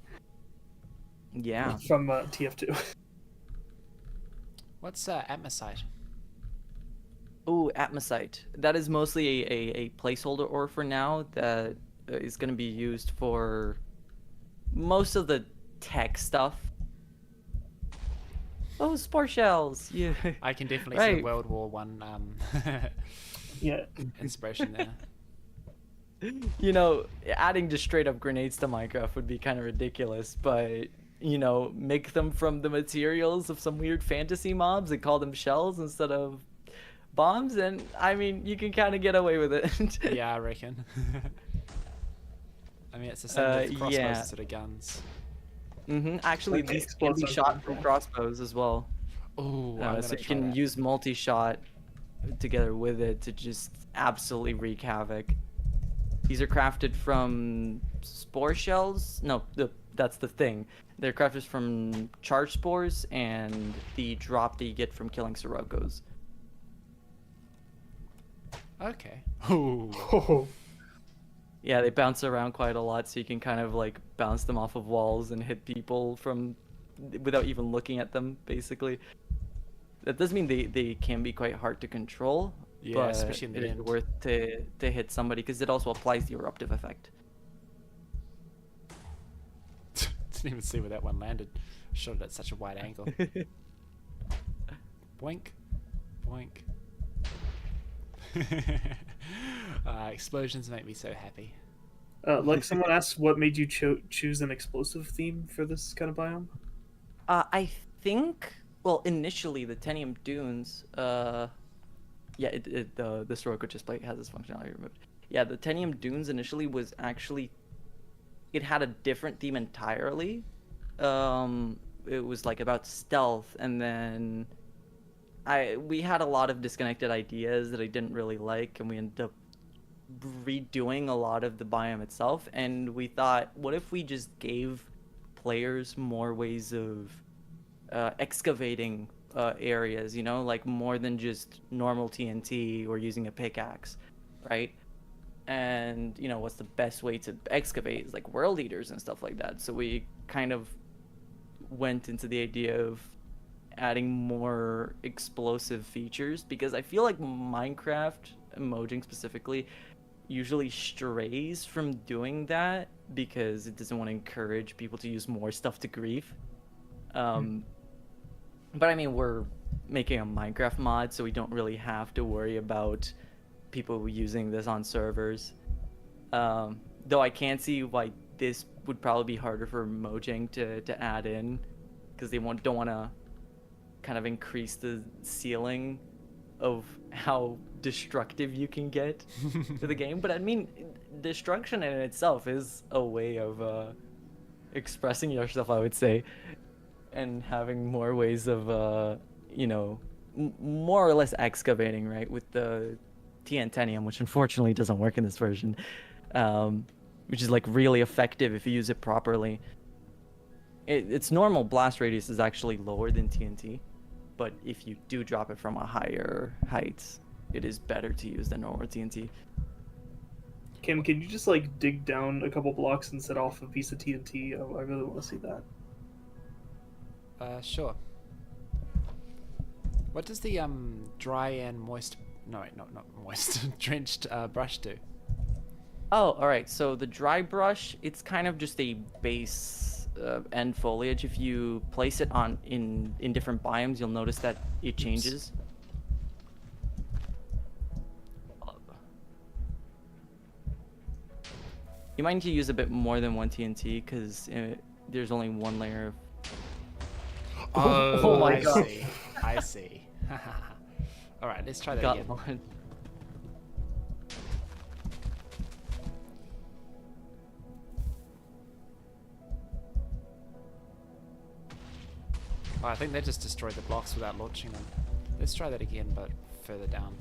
Yeah. from TF2. What's atmosite? Oh, atmosite. That is mostly a placeholder ore for now that is going to be used for most of the tech stuff. Oh, spore shells. Yeah. I can definitely see Right. a World War One Yeah. inspiration there. Adding just straight up grenades to Minecraft would be kind of ridiculous, but make them from the materials of some weird fantasy mobs and call them shells instead of bombs, and I mean, you can kind of get away with it. Yeah, I reckon. I mean, it's the same with crossbows yeah. instead of guns. Actually, Okay, these can be explosive. shot from crossbows as well. Oh, So you can use multi-shot together with it to just absolutely wreak havoc. These are crafted from spore shells. No, the that's the thing. They're crafted from charge spores and the drop that you get from killing Siroccos. Okay. Ooh. Oh, Yeah, they bounce around quite a lot, so you can kind of like bounce them off of walls and hit people from without even looking at them, basically. That does mean they can be quite hard to control, Yeah, but especially in the it is end. worth to hit somebody because it also applies the eruptive effect. Didn't even see where that one landed. Shot it at such a wide angle. Boink. Boink. Explosions make me so happy. like someone asked, what made you choose an explosive theme for this kind of biome? I think, well, initially the Tennium Dunes, yeah, the Sirocco just plate has this functionality removed. Yeah, the Tennium Dunes initially was actually, it had a different theme entirely. It was like about stealth, and then we had a lot of disconnected ideas that I didn't really like, and we ended up redoing a lot of the biome itself. And we thought, what if we just gave players more ways of excavating areas, you know, like more than just normal TNT or using a pickaxe, right? And you know, what's the best way to excavate is like world eaters and stuff like that. So we kind of went into the idea of adding more explosive features, because I feel like Minecraft, Mojang specifically, usually strays from doing that because it doesn't want to encourage people to use more stuff to grief. But I mean, we're making a Minecraft mod, so we don't really have to worry about people using this on servers. Though I can see why this would probably be harder for Mojang to add in, because they don't want to kind of increase the ceiling of how destructive you can get to the game. But I mean, destruction in itself is a way of expressing yourself, I would say, and having more ways of you know, more or less excavating, right, with the Tennium, which unfortunately doesn't work in this version, which is like really effective if you use it properly. Its normal blast radius is actually lower than TNT, but if you do drop it from a higher height, it is better to use than normal TNT. Kim, can you just like dig down a couple blocks and set off a piece of TNT? I really want to see that. Sure. What does the dry and moist? No, wait, not moist. Drenched brush do? Oh, all right. So the dry brush, it's kind of just a base end foliage. If you place it on in different biomes, you'll notice that it changes. You might need to use a bit more than one TNT because there's only one layer of. Oh, my I God. see. I see. All right, let's try that Got again. one. Oh, I think they just destroyed the blocks without launching them. Let's try that again, but further down.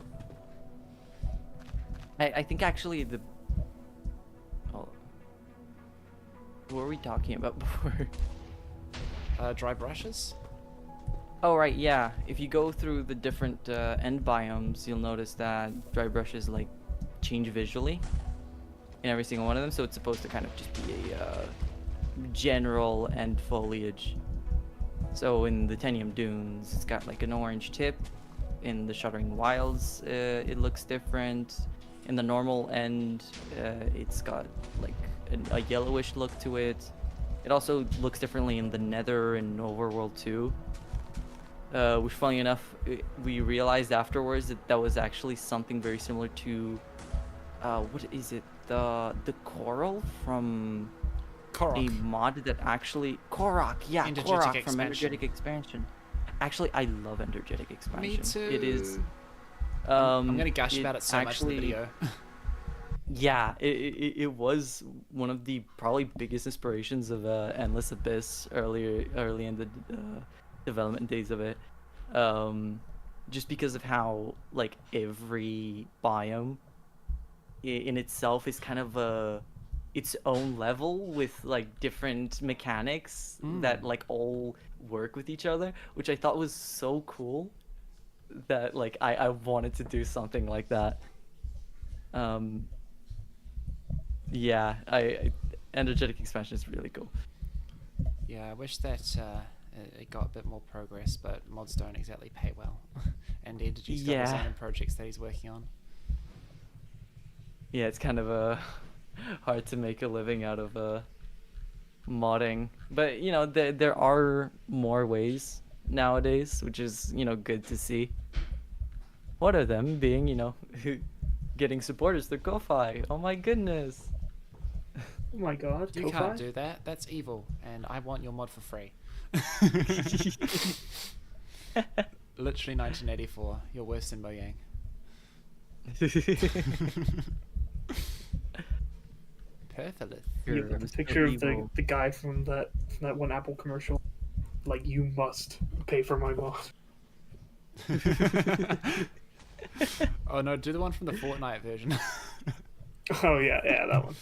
I think actually the. Oh. What were we talking about before? Dry brushes? Oh, right, yeah. If you go through the different end biomes, you'll notice that dry brushes like change visually in every single one of them. So it's supposed to kind of just be a general end foliage. So in the Tennium Dunes, it's got like an orange tip. In the Shuttering Wilds, it looks different. In the normal end, it's got like a yellowish look to it. It also looks differently in the Nether and Overworld 2. Which, funny enough, we realized afterwards that that was actually something very similar to, what is it? The coral from Korok. a mod that actually Korok, yeah, Energetic Korok from expansion. Energetic Expansion. Actually, I love Energetic Expansion. Me too. It is. I'm gonna gush about it so much in the actually- video. Yeah, it was one of the probably biggest inspirations of Endless Abyss early in the development days of it. Just because of how like every biome in itself is kind of its own level with like different mechanics that like all work with each other, which I thought was so cool that like I wanted to do something like that. Yeah, I energetic expansion is really cool. Yeah, I wish that it got a bit more progress, but mods don't exactly pay well. And Energy's got his Yeah. own projects that he's working on. Yeah, it's kind of hard to make a living out of modding, but you know there are more ways nowadays, which is good to see. One of them being getting supporters through Ko-Fi. Oh my goodness. Oh my god, You Ko-Fi? can't do that. That's evil, and I want your mod for free. Literally 1984. You're worse than Mojang. Perfect. You got the picture of the guy from that one Apple commercial. Like, you must pay for my mod. Oh no, do the one from the Fortnite version. Oh yeah, that one.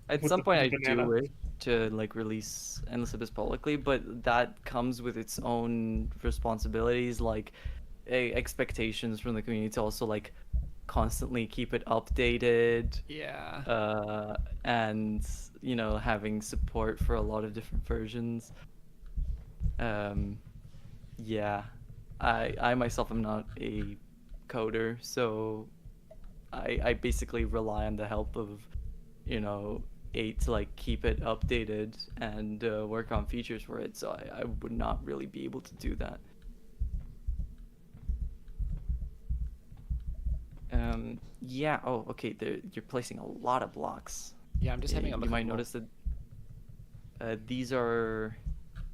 At With some the point, I banana. do wish to like release Endless Abyss publicly, but that comes with its own responsibilities, like expectations from the community to also like constantly keep it updated, Yeah. and having support for a lot of different versions. Yeah, I myself am not a coder, so I basically rely on the help of 8 to like keep it updated and work on features for it, so I would not really be able to do that. Yeah. Oh, okay. You're placing a lot of blocks. Yeah, I'm just having a look. You might notice that these are.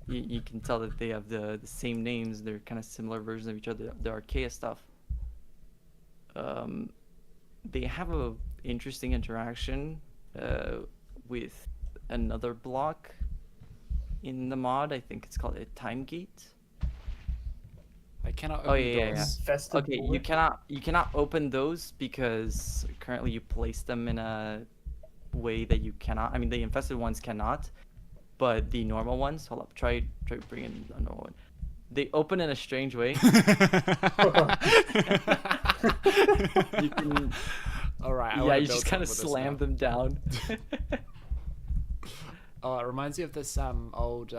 You can tell that they have the same names. They're kind of similar versions of each other. The Archaea stuff. They have a interesting interaction with another block in the mod. I think it's called a time gate. I cannot open Oh yeah. doors. Festive Okay, board. you cannot open those because currently you place them in a way that you cannot. I mean, the infested ones cannot, but the normal ones. Hold up, try bringing a normal one. They open in a strange way. You can. All right. Yeah, you just kind of slam them down. Oh, it reminds me of this old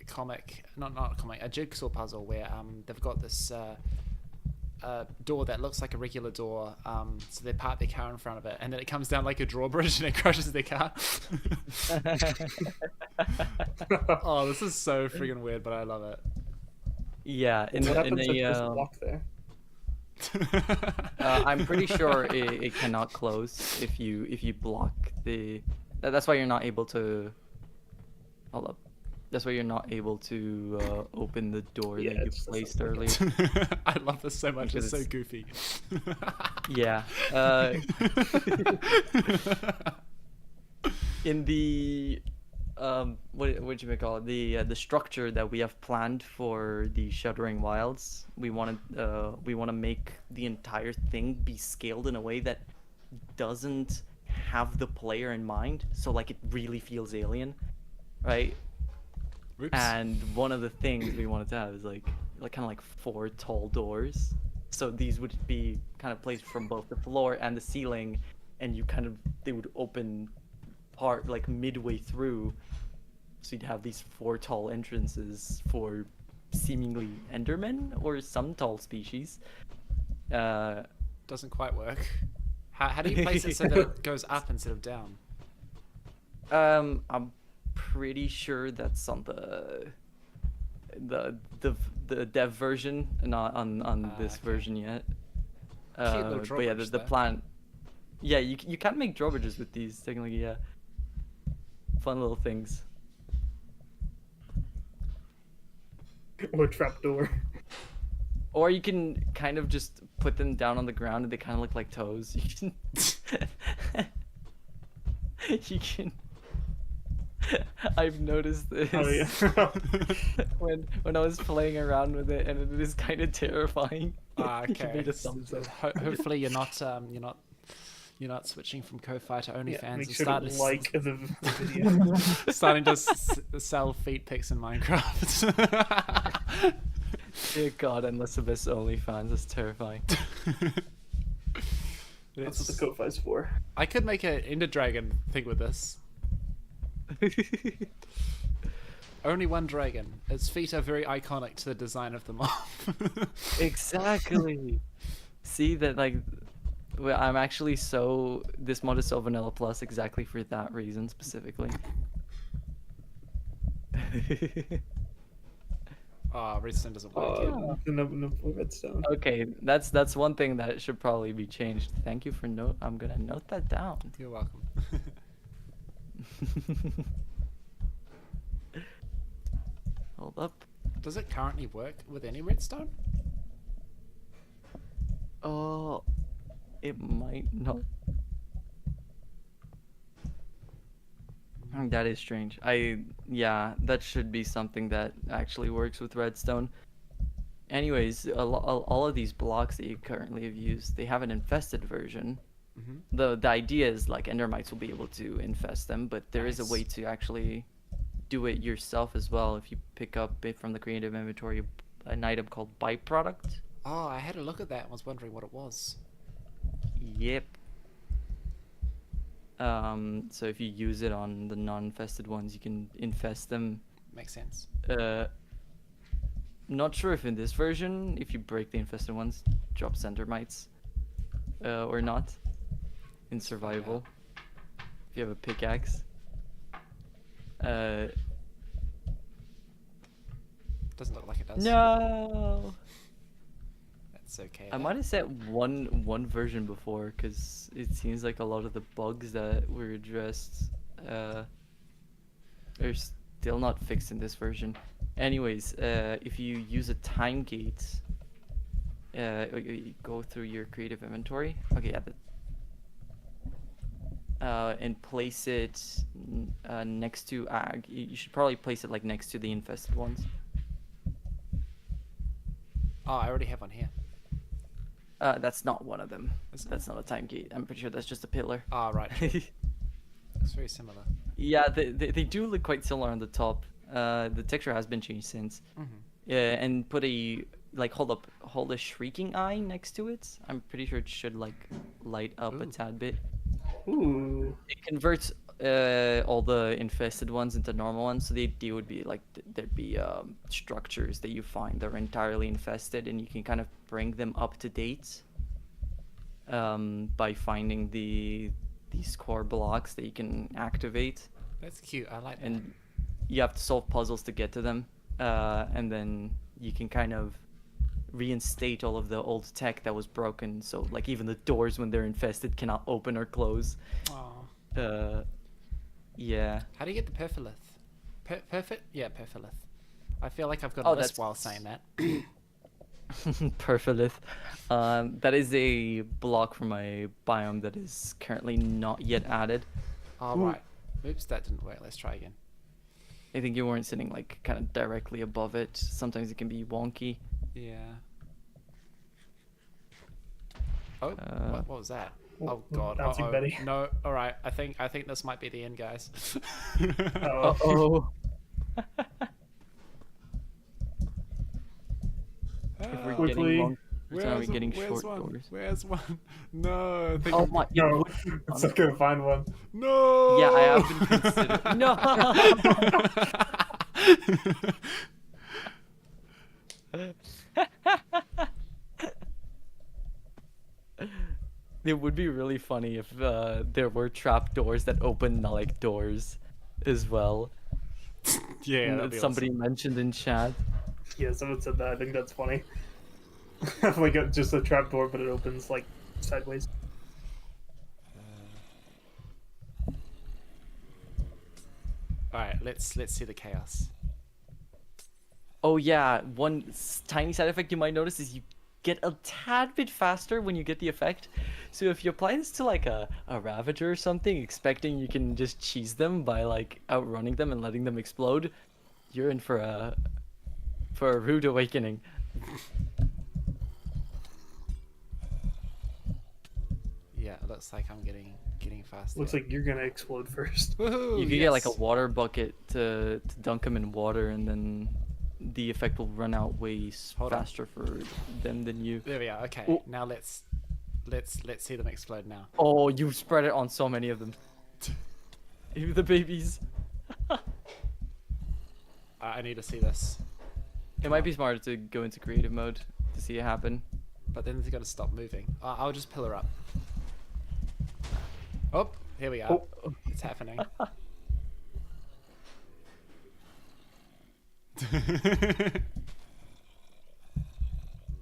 comic, not a comic, a jigsaw puzzle where they've got this door that looks like a regular door, so they park their car in front of it, and then it comes down like a drawbridge and it crushes their car. Oh, this is so freaking weird, but I love it. Yeah, What happens if there's a block there? I'm pretty sure it cannot close if you block the. That's why you're not able to. Hold up. That's why you're not able to open the door that you placed earlier. I love this so much. It's so Because goofy. Yeah. In the what you may call it, the structure that we have planned for the Shuttering Wilds, we want to make the entire thing be scaled in a way that doesn't have the player in mind, so like it really feels alien, right? Oops. And one of the things we wanted to have is like kind of like 4 tall doors. So these would be kind of placed from both the floor and the ceiling, and they would open part like midway through. So you'd have these 4 tall entrances for seemingly Endermen or some tall species. Doesn't quite work. How do you place it so that it goes up instead of down? I'm pretty sure that's on the dev version, not on this okay. version yet. Cute little But yeah, drawbridge the though. plan. Yeah, you can't make drawbridges with these technically. Yeah, fun little things. Or trapdoor. Or you can kind of just put them down on the ground and they kind of look like toes. You can. You can. I've noticed this. Oh yeah. when I was playing around with it, and it is kind of terrifying. You Okay. made a thumbs up. Hopefully you're not You're not switching from Ko-Fi to OnlyFans. Yeah, make and sure to started like the video. starting to sell feet pics in Minecraft. Dear God, unless Abyss OnlyFans, that's terrifying. That's what the Ko-Fi's for. I could make an Ender Dragon thing with this. Only one dragon. Its feet are very iconic to the design of the mob. Exactly. See that, like, well, I'm actually so this mod is so vanilla plus exactly for that reason specifically. Oh, redstone doesn't work yet. No redstone. Okay, that's one thing that should probably be changed. Thank you for note. I'm gonna note that down. You're welcome. Hold up. Does it currently work with any redstone? Oh, it might not. That is strange. Yeah, that should be something that actually works with redstone. Anyways, all of these blocks that you currently have used, they have an infested version. The idea is like endermites will be able to infest them, but there is a way to actually do it yourself as well if you pick up it from the creative inventory an item called byproduct. Oh, I had a look at that and was wondering what it was. Yep. So if you use it on the non-infested ones, you can infest them. Makes sense. Not sure if in this version, if you break the infested ones, drops endermites, or not. In survival, if you have a pickaxe. Doesn't look like it does. No. That's okay. I might have set one version before, because it seems like a lot of the bugs that were addressed are still not fixed in this version. Anyways, if you use a time gate, you go through your creative inventory. Okay, yeah. And place it next to ag. You should probably place it like next to the infested ones. Oh, I already have one here. That's not one of them. Is it? That's not a time gate. I'm pretty sure that's just a pillar. Oh, right. It's very similar. Yeah, they do look quite similar on the top. The texture has been changed since. Yeah, and put a hold a shrieking eye next to it. I'm pretty sure it should like light up a tad bit. Ooh. It converts all the infested ones into normal ones. So the idea would be like there'd be structures that you find that are entirely infested, and you can kind of bring them up to date by finding these core blocks that you can activate. That's cute. I like that. And you have to solve puzzles to get to them, and then you can kind of reinstate all of the old tech that was broken. So like even the doors when they're infested cannot open or close. Oh. Yeah. How do you get the perfilith? Perfect? Yeah, perfilith. I feel like I've got Oh, a list that's- while saying that. Perfilith. That is a block from my biome that is currently not yet added. Oh, right. Oops, that didn't work. Let's try again. I think you weren't sitting like kind of directly above it. Sometimes it can be wonky. Yeah. Oh, what was that? Oh god. Bouncing Uh-oh. Betty. No. All right. I think this might be the end, guys. Oh. Oh. Ah, We're Quickly. getting long. Are we getting short one? doors? Where's one? No. I think Oh my. No, it's not gonna find one. No. Yeah, I have been considering. No. It would be really funny if there were trap doors that open like doors as well. Yeah. That'd be Somebody awesome. mentioned in chat. Yeah, someone said that. I think that's funny. Like just a trap door, but it opens like sideways. All right. Let's see the chaos. Oh yeah, one tiny side effect you might notice is you get a tad bit faster when you get the effect. So if you apply this to like a Ravager or something, expecting you can just cheese them by like outrunning them and letting them explode, you're in for a rude awakening. Yeah. looks like I'm getting faster. Looks like you're gonna explode first. Woohoo! You could get like a yes. water bucket to dunk them in water, and then the effect will run out way Hold on. faster for them than you. There we are. Okay, Oh. now let's see them explode now. Oh, you spread it on so many of them. Even the babies. I need to see this. It might be smarter to go into creative mode to see it happen. But then they've got to stop moving. I'll just pillar up. Oh, here we are. Oh. It's happening.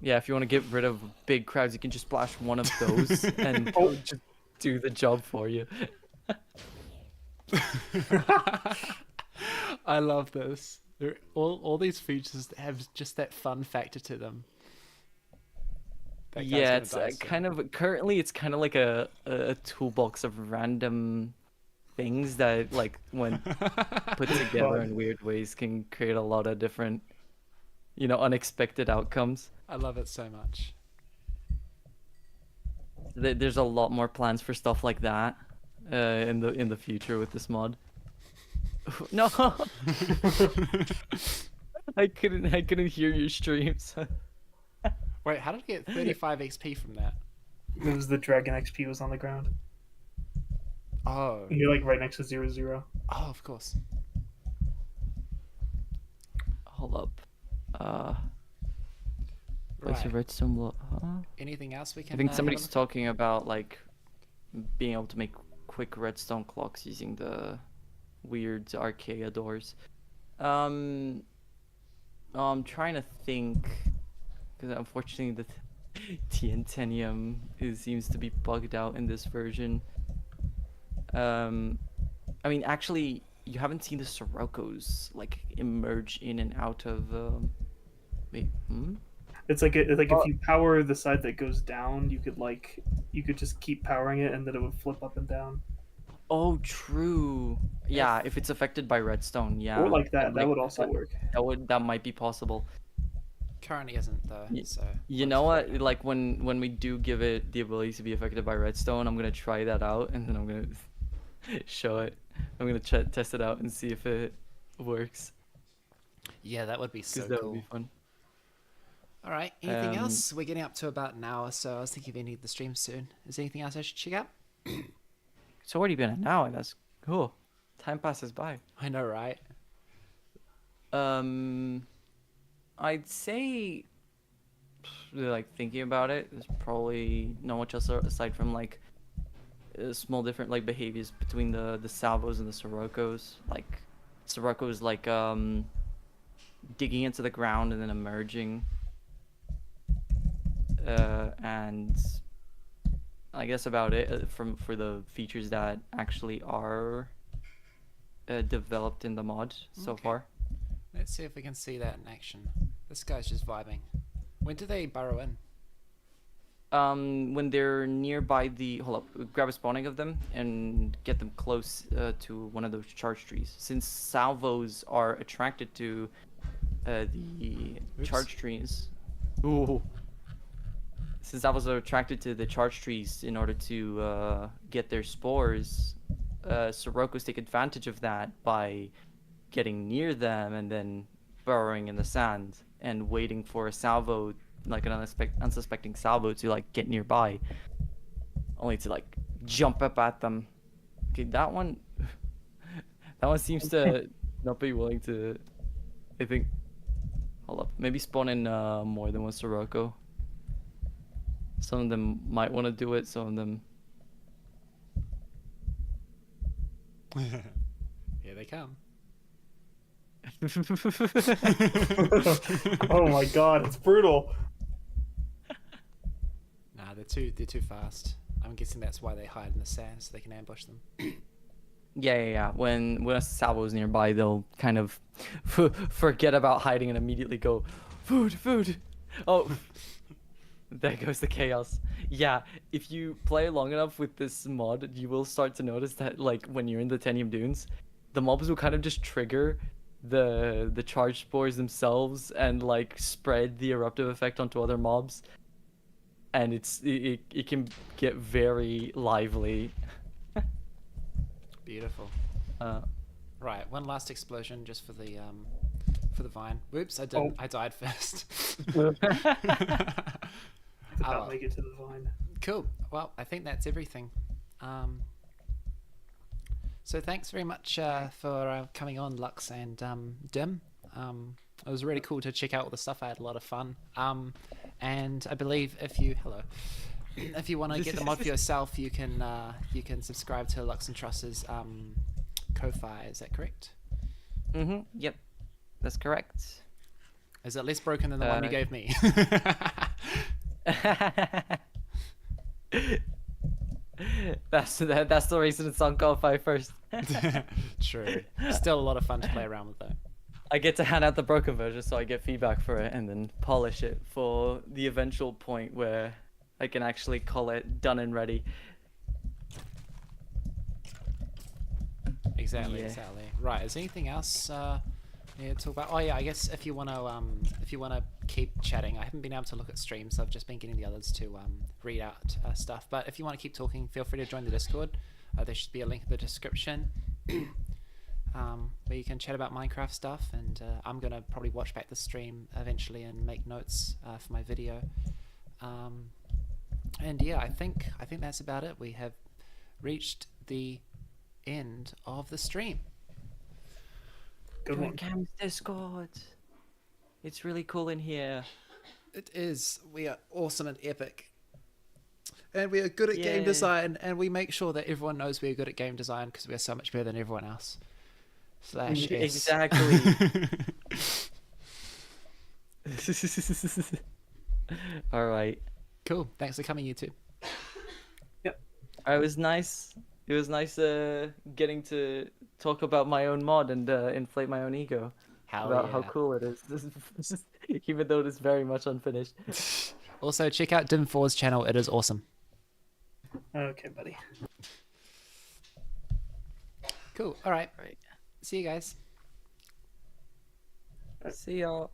Yeah, if you want to get rid of big crowds, you can just splash one of those and Oh. just do the job for you. I love this. All these features have just that fun factor to them. That guy's Yeah, gonna it's die soon. kind of currently it's kind of like a toolbox of random things that like when put together in weird ways can create a lot of different, unexpected outcomes. I love it so much. There's a lot more plans for stuff like that in the future with this mod. No, I couldn't hear your streams. Wait, how did I get 35 XP from that? It was the Dragon XP was on the ground. Oh, You're like right next to 0, 0. oh, of course. Hold up. Place your Right. redstone block. Huh? Anything else we can? I think have somebody's a look- talking about like being able to make quick redstone clocks using the weird archaea doors. I'm trying to think because unfortunately the Tennium seems to be bugged out in this version. I mean, actually, you haven't seen the Sirocco's like emerge in and out of. Wait, It's like if you power the side that goes down, you could just keep powering it, and then it would flip up and down. Oh, true. Yeah, if it's affected by redstone, yeah. Or like that. And, That would also that- work. That might be possible. Currently isn't though. So You know what? Like when we do give it the ability to be affected by redstone, I'm gonna try that out, and then I'm gonna show it. I'm gonna test it out and see if it works. Yeah, that would be so Because that cool. would be fun. All right. Anything Um, else? We're getting up to about an hour, so I was thinking of ending the stream soon. Is there anything else I should check out? It's already been an hour. That's cool. Time passes by. I know, right? I'd say, like thinking about it, there's probably not much else aside from like small different like behaviors between the salvos and the Siroccos. Like Sirocco's like digging into the ground and then emerging. And I guess about it for the features that actually are developed in the mod so Okay. far. Let's see if we can see that in action. This guy's just vibing. When do they burrow in? When they're nearby hold up, grab a spawning of them and get them close to one of those charge trees. Since salvos are attracted to the Oops. charge trees. Ooh. Since salvos are attracted to the charge trees in order to get their spores, Siroccos take advantage of that by getting near them and then burrowing in the sand and waiting for a salvo, like an unsuspecting salvo, to like get nearby, only to like jump up at them. Okay, that one seems to not be willing to. I think. Hold up, maybe spawn in more than one Sirocco. Some of them might want to do it. Some of them. Here they come. Oh my god, it's brutal. Nah, they're too fast. I'm guessing that's why they hide in the sand so they can ambush them. Yeah. When a salvo's nearby, they'll kind of forget about hiding and immediately go, food. Oh, there goes the chaos. Yeah, if you play long enough with this mod, you will start to notice that like when you're in the Tennium Dunes, the mobs will kind of just trigger the charge spores themselves and like spread the eruptive effect onto other mobs. and it can get very lively. Beautiful. Uh, Right, one last explosion just for the vine. Whoops, I Oh. I died first. Did Oh, not well. make it to the vine. Cool. Well, I think that's everything. So thanks very much for coming on, Lux and Dim. It was really cool to check out all the stuff. I had a lot of fun. And I believe if you if you want to get the mod for yourself, you can subscribe to Luxintrus's Ko-Fi. Is that correct? Yep, that's correct. Is it less broken than the one you gave me? That's the reason it's on Ko-Fi first. True. Still a lot of fun to play around with though. I get to hand out the broken version, so I get feedback for it, and then polish it for the eventual point where I can actually call it done and ready. Exactly, Yeah. exactly. Right. Is there anything else to talk about? Oh yeah, I guess if you wanna keep chatting, I haven't been able to look at streams, so I've just been getting the others to read out stuff. But if you want to keep talking, feel free to join the Discord. There should be a link in the description. Where you can chat about Minecraft stuff, and I'm gonna probably watch back the stream eventually and make notes for my video. And yeah, I think that's about it. We have reached the end of the stream. Good Join one. Cam's Discord. It's really cool in here. It is. We are awesome and epic. And we are good at game Yeah. design, and we make sure that everyone knows we are good at game design because we are so much better than everyone else. /S. Exactly. All right. Cool. Thanks for coming, you two. It was nice. It was nice getting to talk about my own mod and inflate my own ego about how cool it is. Even though it is very much unfinished. Also, check out Dim4's channel. It is awesome. Okay, buddy. Cool. All right. Right. See you guys. See y'all.